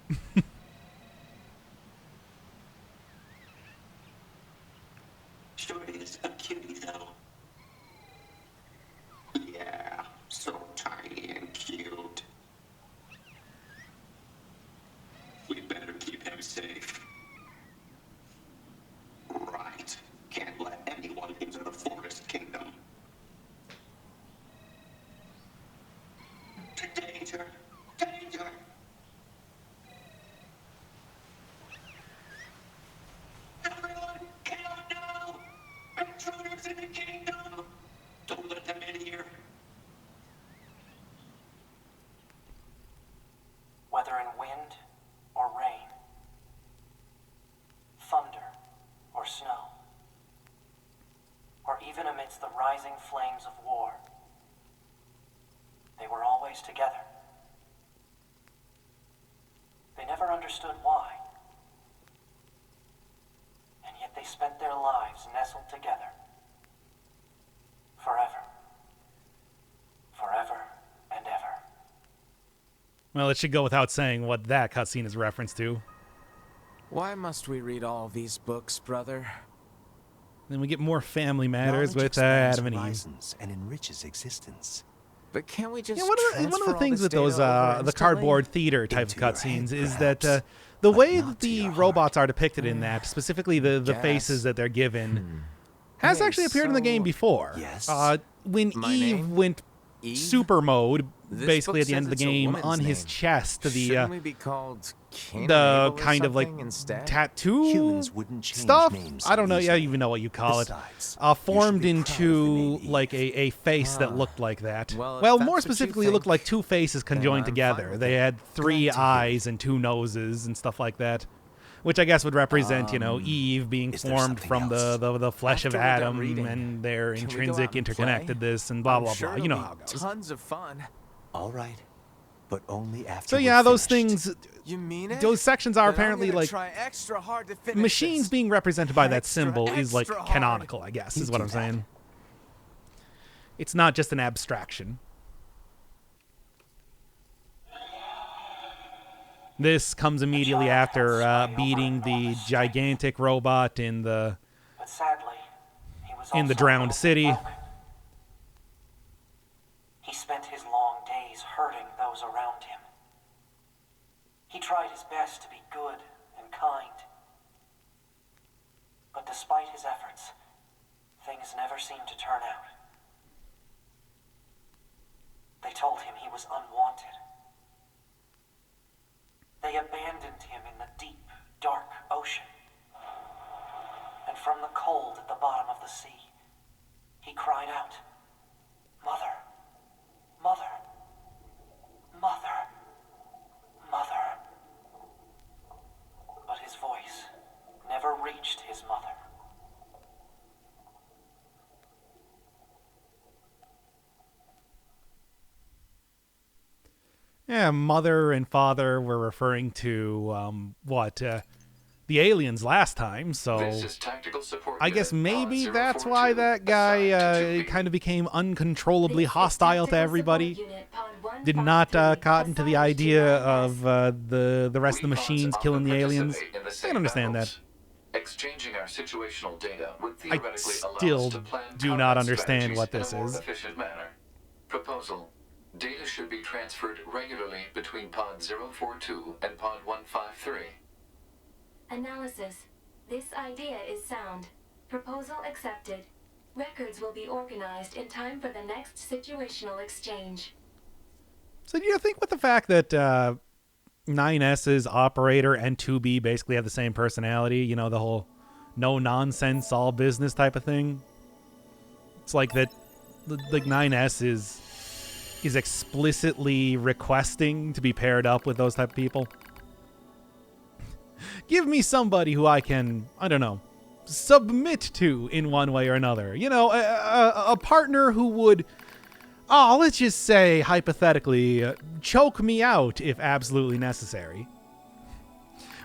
Sure is a cutie, though. Yeah, so tiny and cute. We better keep him safe. Right. Can't let even amidst the rising flames of war. They were always together. They never understood why. And yet they spent their lives nestled together. Forever. Forever and ever. Well, it should go without saying what that cutscene is a reference to. Why must we read all these books, brother? Then we get more Family Matters Knowledge with expands Adam and Eve. horizons and enriches existence. But can't we just Yeah, one of the transfer all things this with those data over the instantly? cardboard theater type of Into your cutscenes head, is perhaps, that the but way not that to the your robots are depicted in that, specifically the Guess. faces that they're given, has Hey, actually appeared in the game so- before. Yes. When My Eve name? went Eve? super mode, This basically book at the end of says the it's a game, woman's on his name. chest, Shouldn't we be called Cain or the Abel or kind of like something instead? tattoo Humans wouldn't change stuff. names I don't know. Yeah, easily. even know what you call Besides, it. you should Formed be proud of the into name like Eve. a face that looked like that. Well, if Well, that's more what you specifically, it looked think, like two faces conjoined I'm fine together. with They it. had three Glad to hear eyes and two noses and stuff like that. Which I guess would represent, Eve being is there formed something from else? the flesh After of we're done Adam reading, and their can we go intrinsic out and play? interconnectedness and blah I'm blah sure blah. You know it'll how it be goes. Tons of fun. All right, but only after. So we're yeah, those finished. things, You mean it? those sections are Then I'm apparently gonna like try extra hard to finish machines this. being represented by that Extra, symbol is like extra hard. canonical, I guess, is You what do I'm that. saying. It's not just an abstraction. This comes immediately after beating the gigantic robot in the But sadly, he was in the also drowned lonely city. broken. He spent his long days hurting those around him. He tried his best to be good and kind. But despite his efforts, things never seemed to turn out. They told him he was unwanted. They abandoned him in the deep, dark ocean. And from the cold at the bottom of the sea, he cried out, "Mother, Mother, Mother, Mother." But his voice never reached his mother. Yeah, mother and father were referring to the aliens last time, so This is tactical support I guess unit maybe pod that's 042, why that guy assigned to 2B. kind of became uncontrollably This is hostile to Tactical everybody. Support Unit Pod Did not 153, cotton to the assigned idea 9S. of the rest of the We pods machines often killing the aliens. participate in the I same can understand that. battles. Exchanging our situational data would I theoretically allow still us to plan do combat not understand strategies what in this a more is. efficient manner. Proposal: data should be transferred regularly between Pod 042 and Pod 153. Analysis. This idea is sound. Proposal accepted. Records will be organized in time for the next situational exchange. So do you think with the fact that 9S's operator and 2B basically have the same personality, you know, the whole no nonsense, all business type of thing? It's like that, like 9S is explicitly requesting to be paired up with those type of people. Give me somebody who I can, I don't know, submit to in one way or another. You know, a partner who would, let's just say, hypothetically, choke me out if absolutely necessary.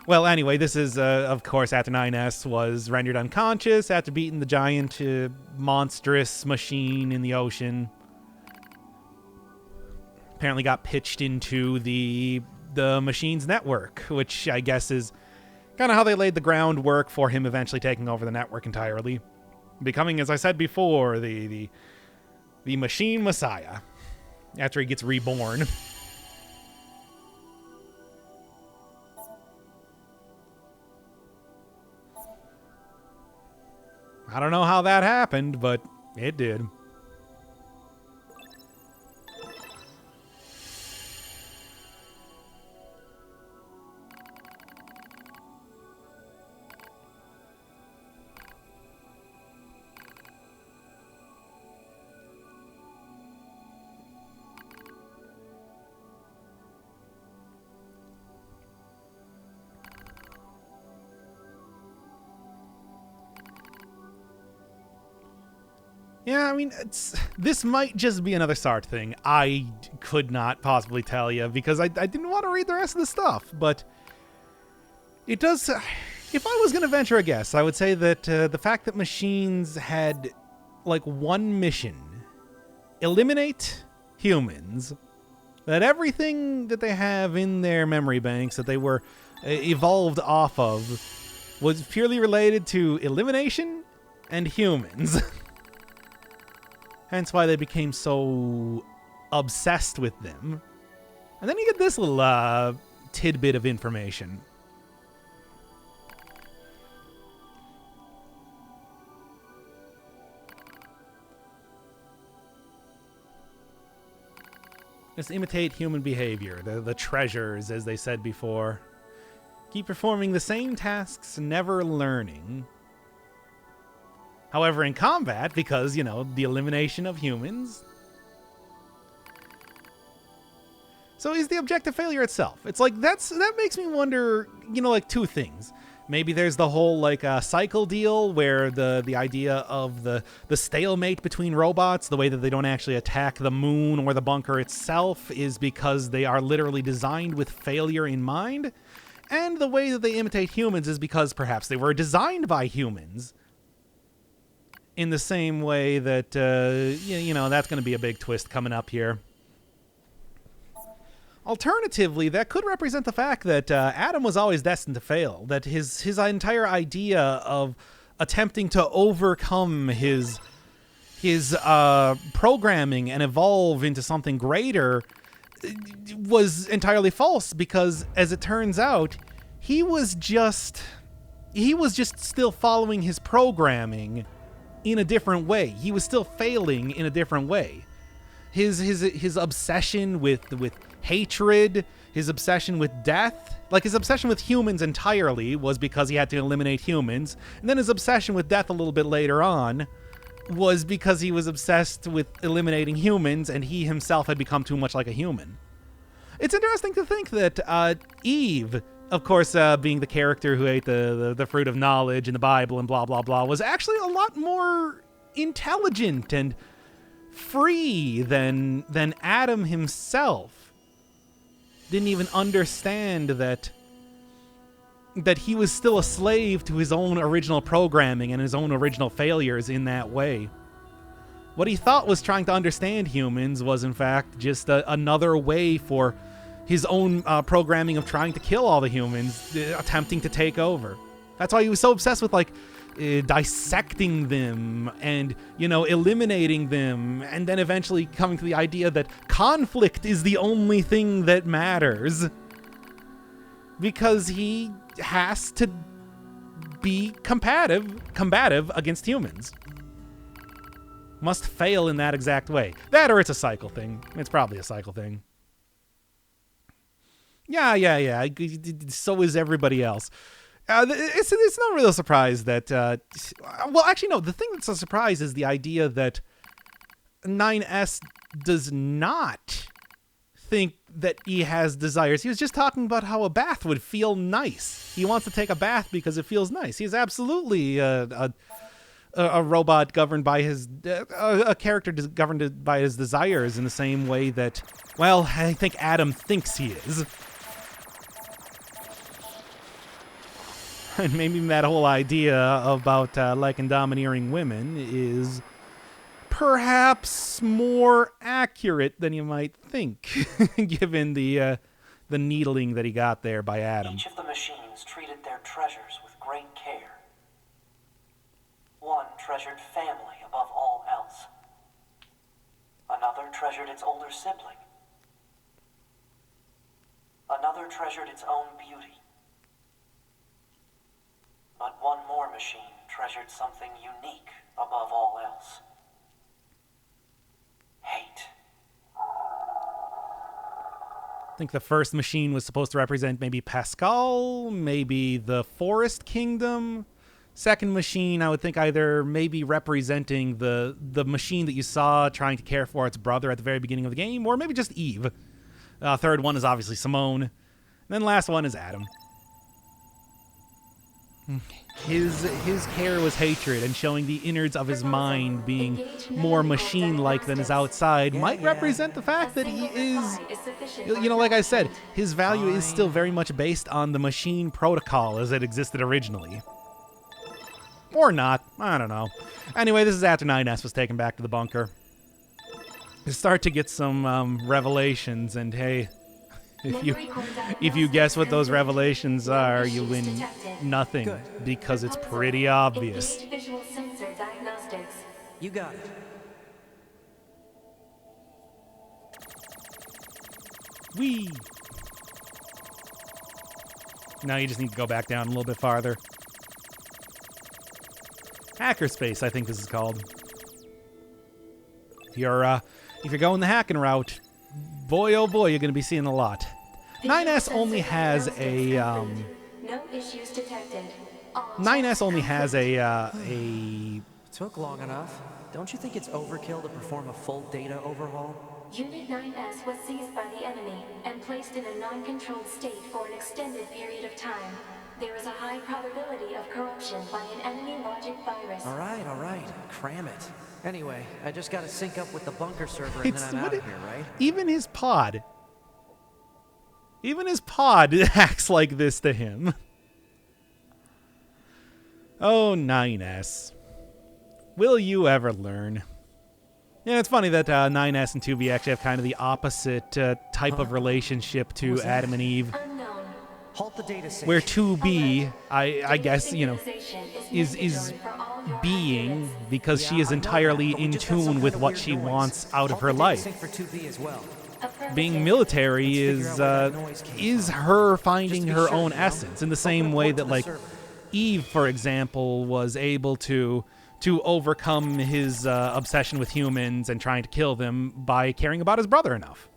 Well, anyway, this is, of course, after 9S was rendered unconscious after beating the giant, monstrous machine in the ocean. Apparently got pitched into the machine's network, which I guess is kind of how they laid the groundwork for him eventually taking over the network entirely. Becoming, as I said before, the machine messiah after he gets reborn. I don't know how that happened, but it did. Yeah, I mean, this might just be another Sartre thing. I could not possibly tell you because I didn't want to read the rest of the stuff, but it does. If I was going to venture a guess, I would say that the fact that machines had like one mission, eliminate humans, that everything that they have in their memory banks that they were evolved off of was purely related to elimination and humans. Hence why they became so obsessed with them. And then you get this little tidbit of information. Just imitate human behavior, the treasures, as they said before. Keep performing the same tasks, never learning. However, in combat, because, you know, the elimination of humans. So is the objective failure itself. It's like, that makes me wonder, you know, like two things. Maybe there's the whole, like, cycle deal where the idea of the stalemate between robots, the way that they don't actually attack the moon or the bunker itself, is because they are literally designed with failure in mind. And the way that they imitate humans is because perhaps they were designed by humans. In the same way that, you know, that's going to be a big twist coming up here. Alternatively, that could represent the fact that Adam was always destined to fail. That his entire idea of attempting to overcome his programming and evolve into something greater was entirely false, because, as it turns out, he was just still following his programming in a different way. He was still failing in a different way. His obsession with hatred, his obsession with death, like his obsession with humans entirely was because he had to eliminate humans, and then his obsession with death a little bit later on was because he was obsessed with eliminating humans and he himself had become too much like a human. It's interesting to think that Eve, of course, being the character who ate the fruit of knowledge in the Bible and blah, blah, blah, was actually a lot more intelligent and free than Adam himself. Didn't even understand that he was still a slave to his own original programming and his own original failures in that way. What he thought was trying to understand humans was, in fact, just another way for his own programming of trying to kill all the humans, attempting to take over. That's why he was so obsessed with, like, dissecting them and, you know, eliminating them, and then eventually coming to the idea that conflict is the only thing that matters. Because he has to be combative against humans. Must fail in that exact way. That or it's a cycle thing. It's probably a cycle thing. Yeah. So is everybody else. It's not really a surprise that... well, actually, no. The thing that's a surprise is the idea that 9S does not think that he has desires. He was just talking about how a bath would feel nice. He wants to take a bath because it feels nice. He's absolutely a robot governed by his... a character governed by his desires in the same way that, well, I think Adam thinks he is. And maybe that whole idea about liking domineering women is perhaps more accurate than you might think, given the needling that he got there by Adam. Each of the machines treated their treasures with great care. One treasured family above all else. Another treasured its older sibling. Another treasured its own beauty. But one more machine treasured something unique above all else. Hate. I think the first machine was supposed to represent maybe Pascal, maybe the Forest Kingdom. Second machine, I would think either maybe representing the machine that you saw trying to care for its brother at the very beginning of the game, or maybe just Eve. Third one is obviously Simone. And then last one is Adam. his care was hatred, and showing the innards of his mind being more machine-like than his outside might represent the fact that he is, you know, like I said, his value is still very much based on the machine protocol as it existed originally. Or not. I don't know. Anyway, this is after 9S was taken back to the bunker. You start to get some revelations, and hey, if you guess what those revelations are, you win nothing, because it's pretty obvious. You got it. Whee! Now you just need to go back down a little bit farther. Hackerspace, I think this is called. If you're going the hacking route, boy oh boy, you're going to be seeing a lot. 9S only has a No issues detected. 9S only has a Took long enough. Don't you think it's overkill to perform a full data overhaul? Unit 9S was seized by the enemy and placed in a non-controlled state for an extended period of time. There is a high probability of corruption by an enemy logic virus. All right. Cram it. Anyway, I just gotta sync up with the bunker server and then I'm out of here, right? Even his pod acts like this to him. Oh, 9S. Will you ever learn? Yeah, it's funny that 9S and 2B actually have kind of the opposite type of relationship to Adam and Eve. Halt the data Where 2B, I guess, you know, is being because she is entirely in tune with what she wants out of her life. Being military is her finding her own essence in the same way that, like, Eve, for example, was able to overcome his obsession with humans and trying to kill them by caring about his brother enough.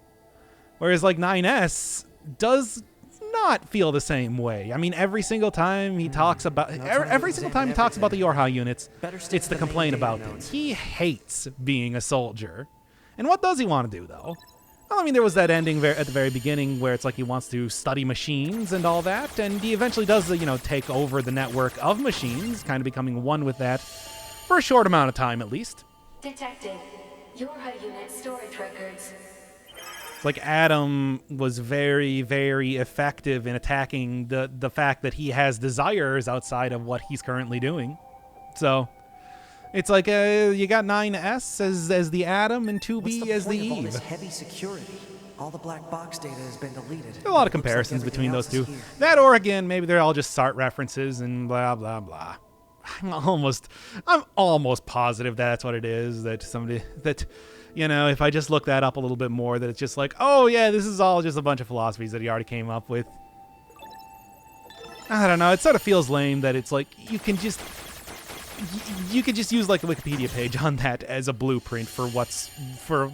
Whereas, like, 9S does not feel the same way. I mean, every single time he talks about the Yorha units, it's the complaint about them. He hates being a soldier. And what does he want to do, though? Well, I mean, there was that ending at the very beginning where it's like he wants to study machines and all that, and he eventually does, take over the network of machines, kind of becoming one with that for a short amount of time, at least. Detected. Yorha unit storage records. Like, Adam was very, very effective in attacking the fact that he has desires outside of what he's currently doing. So, it's like you got 9S as the Adam and 2B as the Eve. All this heavy security? All the black box data has been deleted. There are a lot of comparisons between those two. That, or again, maybe they're all just SART references and blah, blah, blah. I'm almost positive that's what it is. If I just look that up a little bit more, that it's just like, oh yeah, this is all just a bunch of philosophies that he already came up with. I don't know. It sort of feels lame that it's like you could just use like the Wikipedia page on that as a blueprint for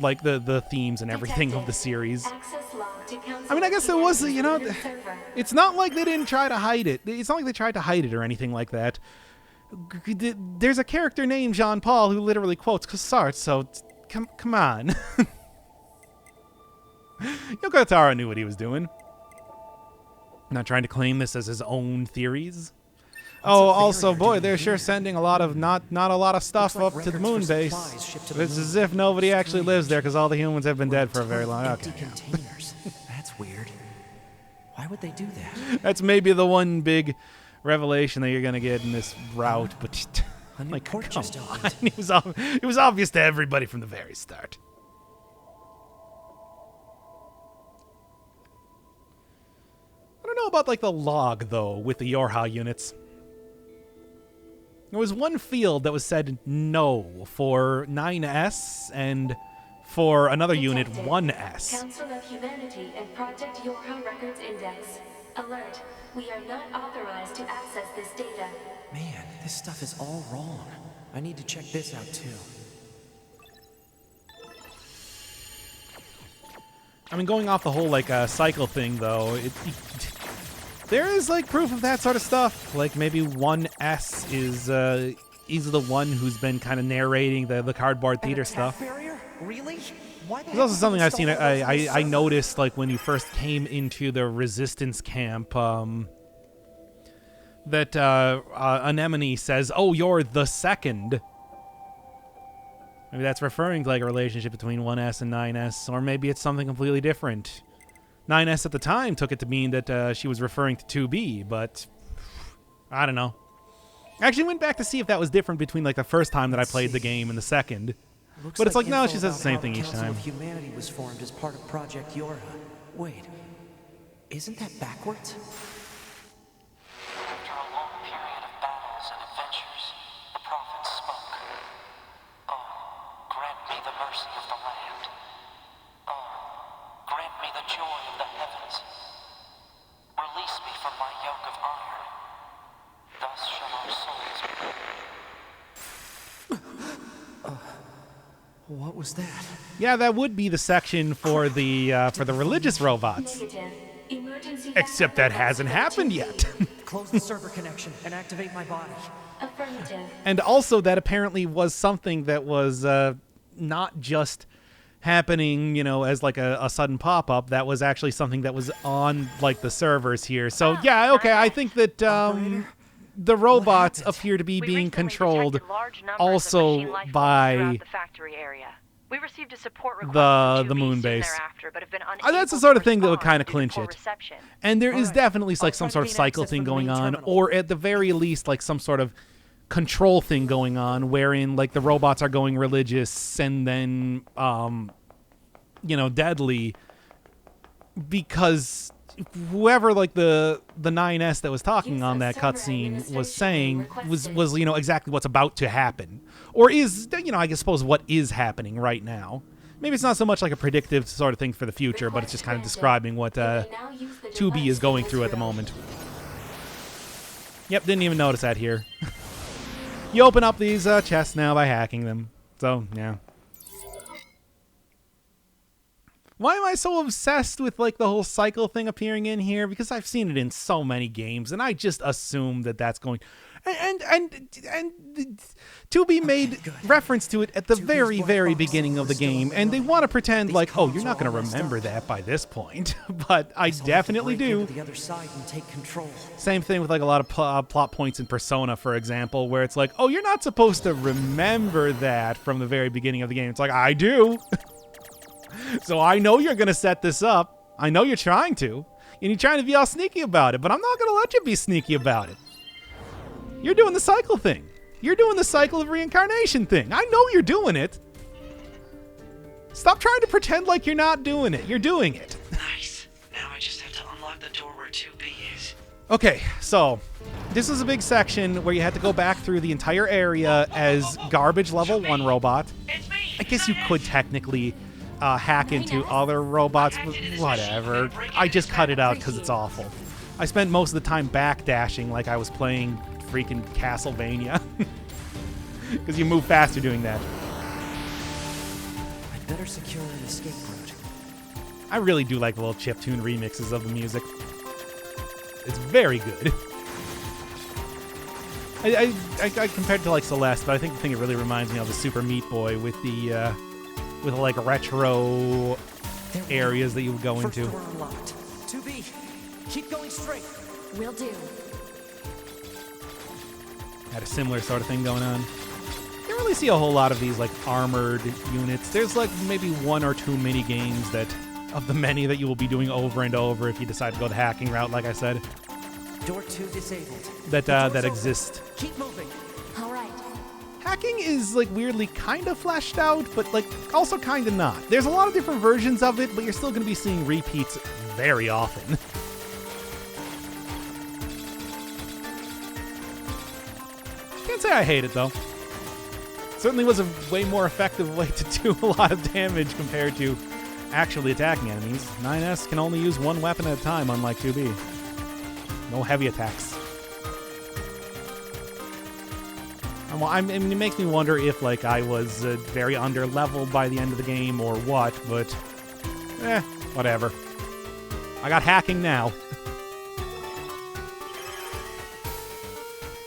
like the themes and everything of the series. I mean, I guess there was, it's not like they didn't try to hide it. It's not like they tried to hide it or anything like that. There's a character named Jean-Paul who literally quotes Cassart, so come on. Yoko Taro knew what he was doing. Not trying to claim this as his own theories. Oh, also, boy, they're sure sending a lot of not a lot of stuff up to the moon base. It's as if nobody actually lives there because all the humans have been dead for a very long time. Okay. Containers. That's weird. Why would they do that? That's maybe the one big revelation that you're gonna get in this route, but like, come on. It was obvious to everybody from the very start. I don't know about like the log though with the Yorha units. There was one field that was said no for 9S and for another unit 1S. Council of Humanity and Project Yorha Records Index. Alert. We are not authorized to access this data. Man, this stuff is all wrong. I need to check this out too. I mean, going off the whole like cycle thing though, there is like proof of that sort of stuff. Like maybe 1S is the one who's been kind of narrating the cardboard theater stuff. Barrier? Really? There's also something I've seen. I noticed like when you first came into the resistance camp. that Anemone says, "Oh, you're the second." Maybe that's referring to like a relationship between 1S and 9S, or maybe it's something completely different. 9S at the time took it to mean that she was referring to 2B, but I don't know. I actually went back to see if that was different between like the first time that I played the game and the second. But it's like, no, she says the same thing each time. The Council of Humanity was formed as part of Project Yorha. Wait, isn't that backwards? After a long period of battles and adventures, the prophets spoke. Oh, grant me the mercy of the land. Oh, grant me the joy of the heavens. Release me from my yoke of iron. Thus shall our souls be. What was that? Yeah, that would be the section for the religious robots. Except that hasn't happened yet. Close the server connection and activate my body. Affirmative. And also that apparently was something that was not just happening, you know, as like a sudden pop-up. That was actually something that was on like the servers here. So yeah, okay, I think that the robots appear to be being controlled also by the factory area. We received a support request the moon base. but have been unable That's the sort of thing that would respond kind of due to clinch poor it. reception. And there is definitely like some sort of cycle thing going on, or at the very least like some sort of control thing going on, wherein like the robots are going religious and then you know, deadly, because whoever like the 9S that was talking on that cutscene was saying was you know exactly what's about to happen, or is, you know, I suppose what is happening right now. Maybe it's not so much like a predictive sort of thing for the future, but it's just kind of describing what 2B is going through at the moment. Yep, didn't even notice that here. You open up these chests now by hacking them, so yeah. Why am I so obsessed with like the whole cycle thing appearing in here? Because I've seen it in so many games, and I just assume that that's going. And 2B made reference to it at the very beginning of the game, and they want to pretend like, oh, you're not going to remember that by this point, but I definitely do. Same thing with like a lot of plot points in Persona, for example, where it's like, oh, you're not supposed to remember that from the very beginning of the game. It's like, I do. So I know you're going to set this up. I know you're trying to. And you're trying to be all sneaky about it, but I'm not going to let you be sneaky about it. You're doing the cycle thing. You're doing the cycle of reincarnation thing. I know you're doing it. Stop trying to pretend like you're not doing it. You're doing it. Nice. Now I just have to unlock the door where 2B is. Okay, so this is a big section where you had to go back through the entire area as garbage level 1 robot. I guess you could technically hack into other robots, but whatever. I just cut it out because it's awful. I spent most of the time backdashing like I was playing freaking Castlevania. Because you move faster doing that. I'd better secure an escape route. I really do like the little chiptune remixes of the music. It's very good. I compared it to like Celeste, but I think the thing it really reminds me of is Super Meat Boy with the with like retro areas that you would go into. First door unlocked. 2B, keep going straight. Will do. Had a similar sort of thing going on. You don't really see a whole lot of these like armored units. There's like maybe 1 or 2 mini games that, of the many that you will be doing over and over if you decide to go the hacking route, like I said. Door 2 disabled. That exist. Keep moving. All right. Hacking is like weirdly kind of fleshed out, but like also kind of not. There's a lot of different versions of it, but you're still going to be seeing repeats very often. Can't say I hate it though. Certainly was a way more effective way to do a lot of damage compared to actually attacking enemies. 9S can only use 1 weapon at a time, unlike 2B. No heavy attacks. Well, I mean, it makes me wonder if like I was very under-leveled by the end of the game or what, but whatever. I got hacking now.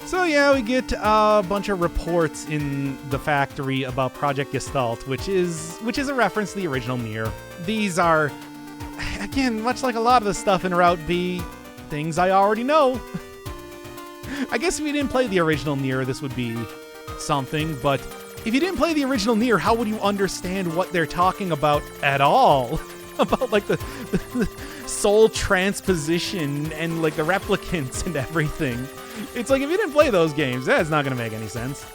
So yeah, we get a bunch of reports in the factory about Project Gestalt, which is a reference to the original Nier. These are, again, much like a lot of the stuff in Route B, things I already know. I guess if you didn't play the original Nier, this would be something, but if you didn't play the original Nier, how would you understand what they're talking about at all? About, like, the soul transposition and, like, the replicants and everything. It's like, if you didn't play those games, that's not going to make any sense.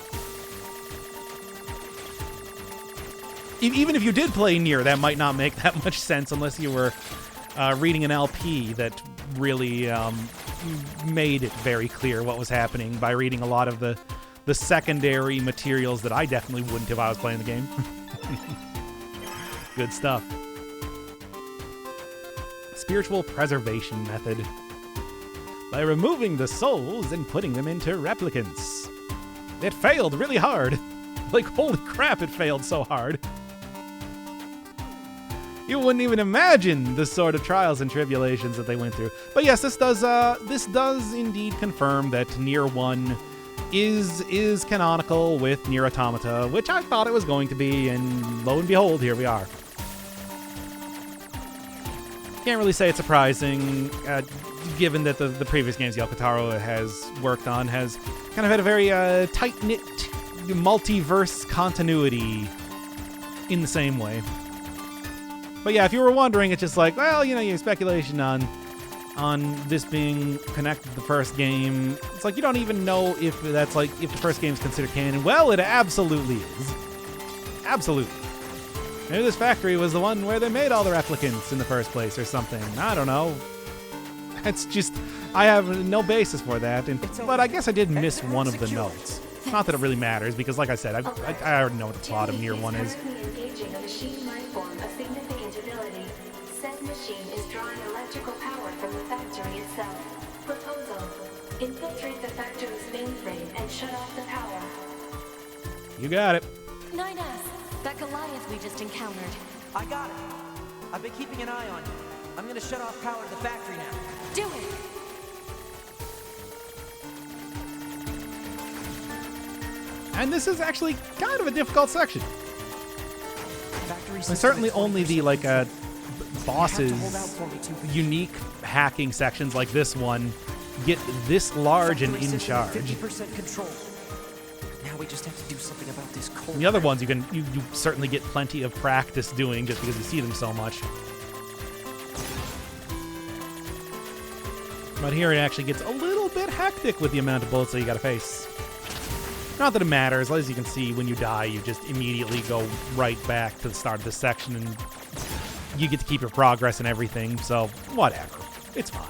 Even if you did play Nier, that might not make that much sense unless you were reading an LP that really made it very clear what was happening by reading a lot of the secondary materials that I definitely wouldn't if I was playing the game. Good stuff. Spiritual preservation method. By removing the souls and putting them into replicants. It failed really hard. Like, holy crap, it failed so hard. You wouldn't even imagine the sort of trials and tribulations that they went through. But yes, this does indeed confirm that Nier 1 is canonical with Nier Automata, which I thought it was going to be, and lo and behold, here we are. Can't really say it's surprising, given that the previous games Yoko Taro has worked on has kind of had a very tight-knit multiverse continuity in the same way. But yeah, if you were wondering, it's just like, well, you know, you have speculation on this being connected to the first game. It's like you don't even know if that's like if the first game is considered canon. Well, it absolutely is. Absolutely. Maybe this factory was the one where they made all the replicants in the first place or something. I don't know. It's just, I have no basis for that. But I guess I did miss one of the notes. Not that it really matters, because like I said, I already know what the plot of Nier 1 is. Engaging a machine life form of significant ability. Said machine is drawing electrical power from the factory itself. Proposal: infiltrate the factory's mainframe and shut off the power. You got it. 9S, that Goliath we just encountered. I got it. I've been keeping an eye on you. I'm gonna shut off power to the factory now. Do it! And this is actually kind of a difficult section. And certainly only the bosses, unique hacking sections like this one get this large and in charge. 50% control. Now we just have to do something about this cold. And the other ones you certainly get plenty of practice doing just because you see them so much. But here it actually gets a little bit hectic with the amount of bullets that you gotta face. Not that it matters, as you can see, when you die, you just immediately go right back to the start of this section, and you get to keep your progress and everything, so whatever. It's fine.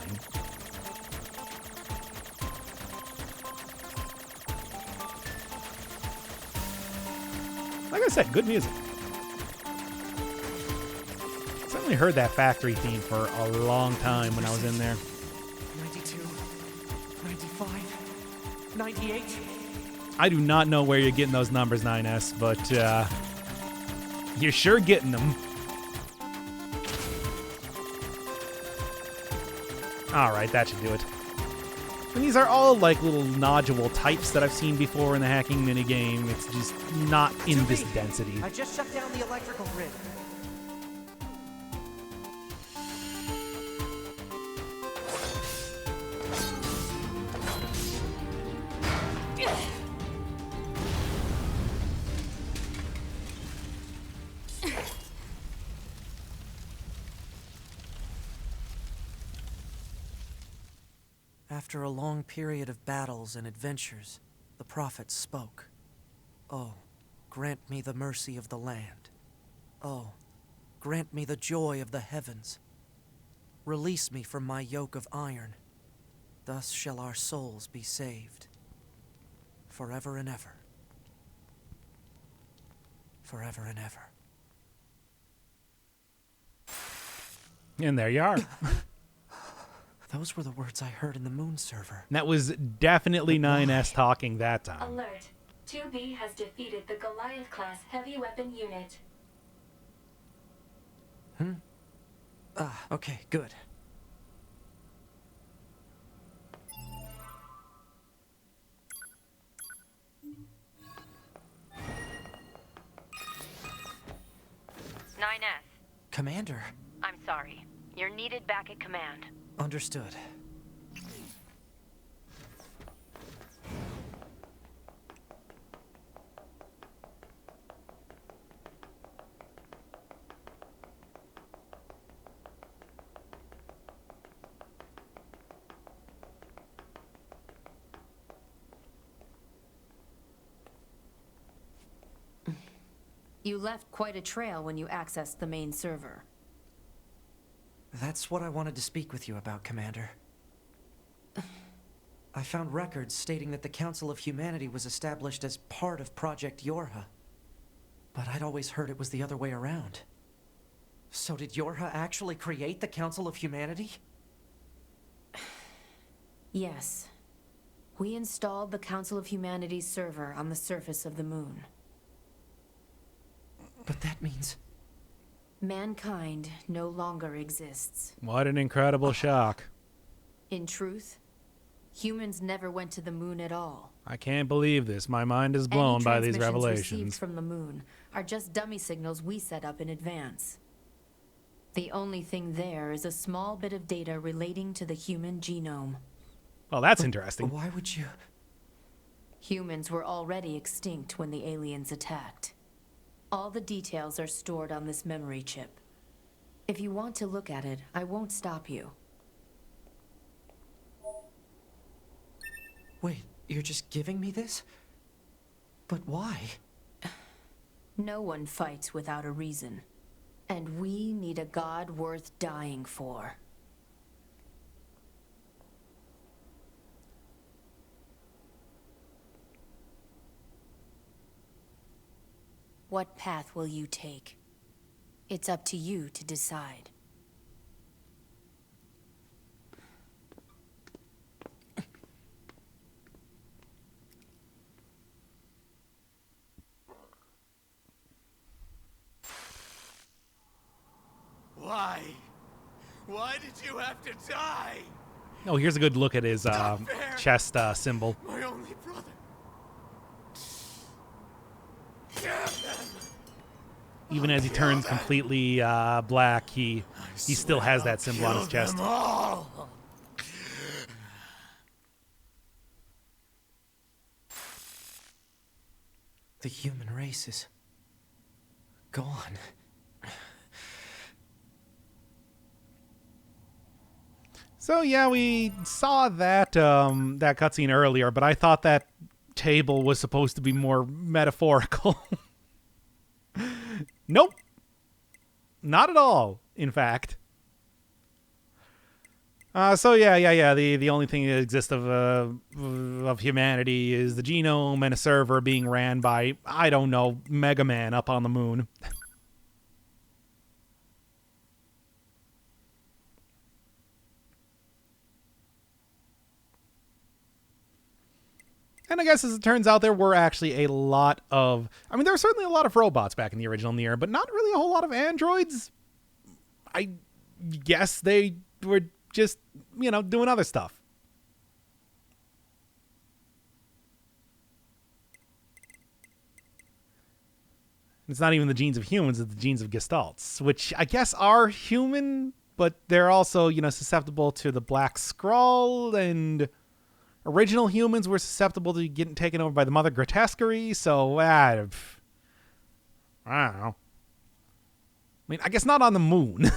Like I said, good music. Certainly heard that factory theme for a long time when I was in there. 92, 95, 98. I do not know where you're getting those numbers, 9S, but you're sure getting them. All right, that should do it. And these are all like little nodule types that I've seen before in the hacking minigame. It's just not in this density. I just shut down the electrical grid. After a long period of battles and adventures, the prophet spoke. Oh, grant me the mercy of the land. Oh, grant me the joy of the heavens. Release me from my yoke of iron. Thus shall our souls be saved. Forever and ever. Forever and ever. And there you are. Those were the words I heard in the moon server. That was definitely 9S talking that time. Alert. 2B has defeated the Goliath-class heavy weapon unit. Okay, good. Commander. I'm sorry. You're needed back at command. Understood. You left quite a trail when you accessed the main server. That's what I wanted to speak with you about, Commander. I found records stating that the Council of Humanity was established as part of Project Yorha. But I'd always heard it was the other way around. So did Yorha actually create the Council of Humanity? Yes. We installed the Council of Humanity's server on the surface of the moon. But that means... mankind no longer exists. What an incredible shock. In truth, humans never went to the moon at all. I can't believe this. My mind is blown by these Any transmissions revelations. received from the moon are just dummy signals we set up in advance. The only thing there is a small bit of data relating to the human genome. Well, that's interesting. Why would you... Humans were already extinct when the aliens attacked. All the details are stored on this memory chip. If you want to look at it, I won't stop you. Wait, you're just giving me this? But why? No one fights without a reason. And we need a god worth dying for. What path will you take? It's up to you to decide. Why? Why did you have to die? Oh, here's a good look at his chest symbol. My only brother. Damn them. Even as he turns completely black, he still has that symbol on his chest. Them all. The human race is... gone. So yeah, we saw that that cutscene earlier, but I thought that table was supposed to be more metaphorical. Nope. Not at all, in fact. So yeah. The only thing that exists of humanity is the genome and a server being ran by, I don't know, Mega Man up on the moon. And I guess as it turns out, there were actually a lot of... I mean, there were certainly a lot of robots back in the original Nier, but not really a whole lot of androids. I guess they were just, you know, doing other stuff. It's not even the genes of humans, it's the genes of gestalts, which I guess are human, but they're also, you know, susceptible to the Black Scroll, and... original humans were susceptible to getting taken over by the Mother Grotesquerie, so I don't know. I mean, I guess not on the moon.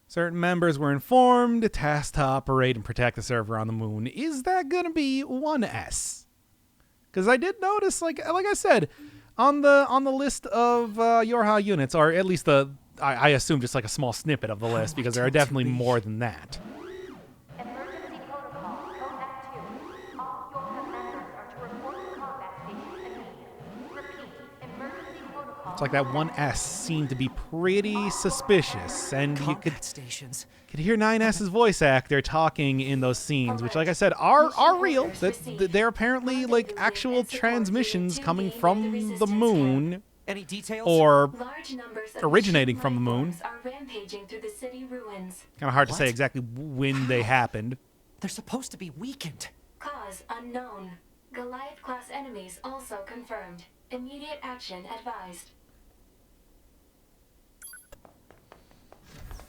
Certain members were informed, tasked to operate and protect the server on the moon. Is that going to be 1S? Because I did notice, like I said... on the list of Yorha units, or at least I assume just like a small snippet of the list, because there are definitely more than that. Emergency protocol, code F2. All Yorha members are to report to combat stations immediately. Repeat, emergency protocol. It's like that 1S seemed to be pretty suspicious, and you could hear 9S's voice actor talking in those scenes, which, like I said, are real. That they're apparently like actual transmissions coming from the moon, or originating from the moon. Kind of hard to say exactly when they happened. They're supposed to be weakened. Cause unknown. Goliath-class enemies also confirmed. Immediate action advised.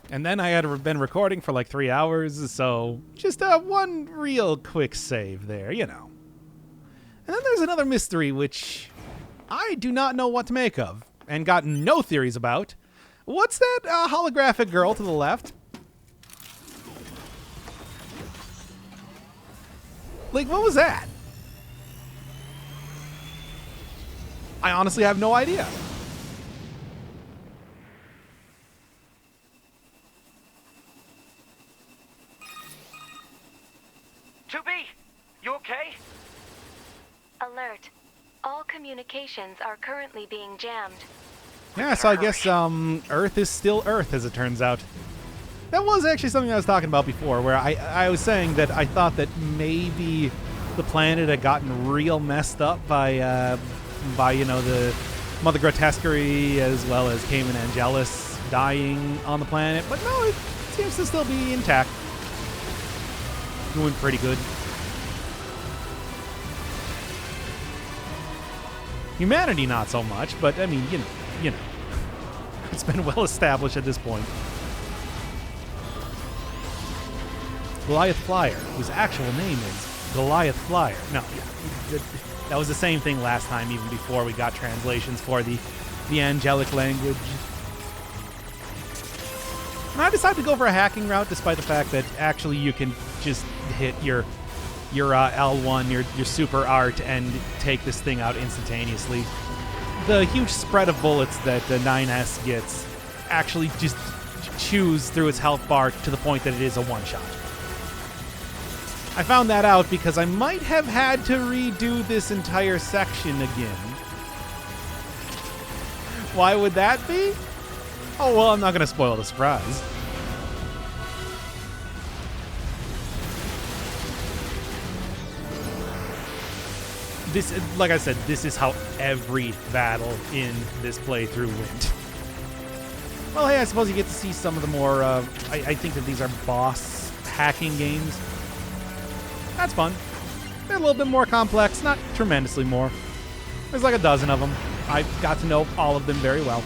And then I had been recording for like 3 hours, so just one real quick save there, you know. And then there's another mystery which I do not know what to make of, and got no theories about. What's that holographic girl to the left? Like, what was that? I honestly have no idea. You okay? Alert. All communications are currently being jammed. Yeah, so I guess Earth is still Earth, as it turns out. That was actually something I was talking about before, where I was saying that I thought that maybe the planet had gotten real messed up by you know, the Mother Grotesquerie as well as Cayman Angelus dying on the planet, but no, it seems to still be intact. Doing pretty good. Humanity, not so much, but I mean, you know, it's been well established at this point. Goliath Flyer, whose actual name is Goliath Flyer. No, yeah, that was the same thing last time, even before we got translations for the angelic language. And I decided to go for a hacking route, despite the fact that actually you can just hit your L1, your super art, and take this thing out instantaneously. The huge spread of bullets that the 9S gets actually just chews through its health bar to the point that it is a one-shot. I found that out because I might have had to redo this entire section again. Why would that be? Oh, well, I'm not going to spoil the surprise. This, like I said, this is how every battle in this playthrough went. Well, hey, I suppose you get to see some of the more, I think that these are boss hacking games. That's fun. They're a little bit more complex, not tremendously more. There's like a dozen of them. I got to know all of them very well.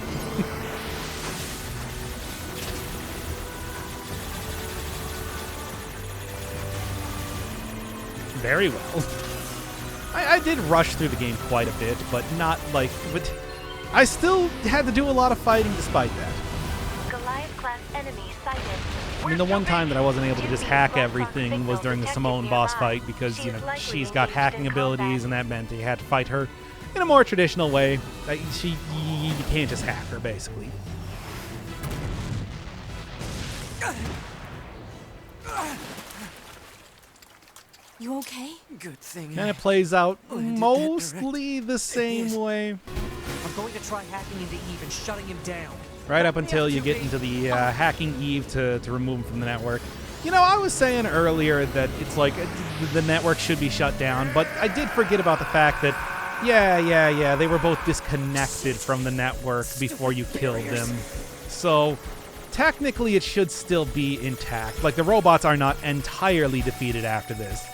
Very well. I did rush through the game quite a bit, but not like... But I still had to do a lot of fighting despite that. Goliath-class enemy sighted. I mean, the one time that I wasn't able to just hack everything was during the Simone boss fight because, you know, she's got hacking abilities, and that meant you had to fight her in a more traditional way. You can't just hack her, basically. You okay? Good thing. And it plays out mostly the same way. I'm going to try hacking into Eve and shutting him down. Right up until you get into the hacking Eve to remove him from the network. You know, I was saying earlier that it's like the network should be shut down, but I did forget about the fact that, yeah, they were both disconnected from the network before you killed them. So technically it should still be intact. Like, the robots are not entirely defeated after this.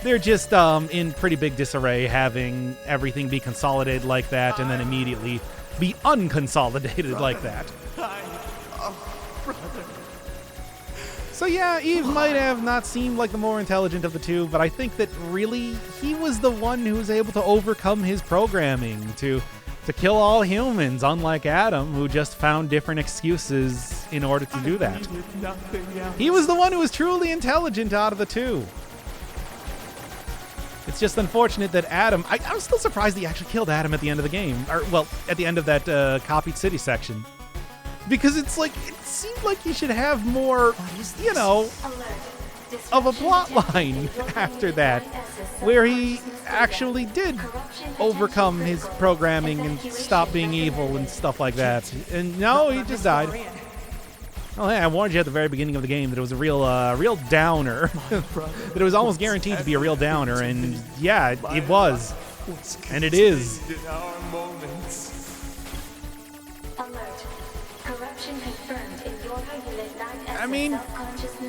They're just in pretty big disarray, having everything be consolidated like that and then immediately be unconsolidated like that. So yeah, Eve might have not seemed like the more intelligent of the two, but I think that really he was the one who was able to overcome his programming to kill all humans, unlike Adam, who just found different excuses in order to do that. He was the one who was truly intelligent out of the two. It's just unfortunate that Adam... I'm still surprised he actually killed Adam at the end of the game. Or, well, at the end of that copied city section. Because it's like, it seemed like he should have more, you know, of a plot line after that, where he actually did overcome his programming and stop being evil and stuff like that. And no, he just died. Oh, hey, I warned you at the very beginning of the game that it was a real downer. That it was almost guaranteed to be a real downer, and yeah, it was. And it is. I mean,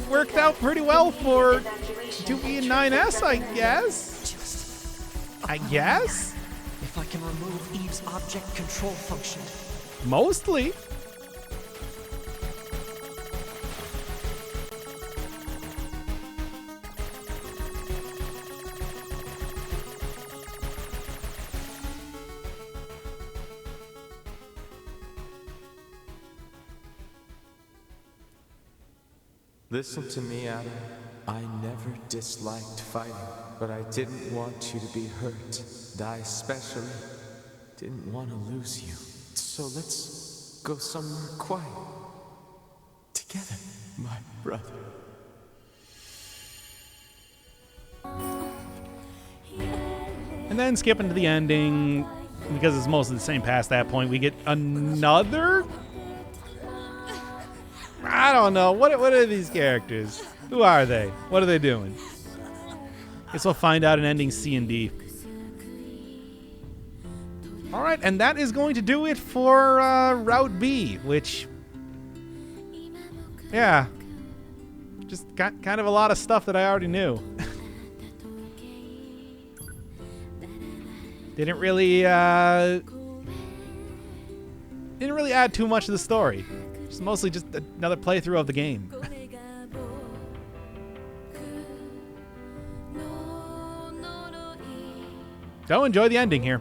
worked out pretty well for 2E and 9S, I guess. I guess? If I can remove Eve's object control function. Mostly. Listen to me, Adam. I never disliked fighting, but I didn't want you to be hurt. And I especially didn't want to lose you. So let's go somewhere quiet. Together, my brother. And then skipping to the ending, because it's mostly the same past that point, we get another? I don't know. What are these characters? Who are they? What are they doing? Guess we'll find out in ending C and D. All right, and that is going to do it for Route B, which, yeah, just got kind of a lot of stuff that I already knew. Didn't really add too much to the story. It's mostly just another playthrough of the game. So enjoy the ending here.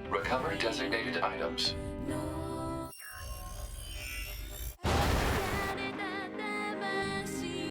Recover designated items.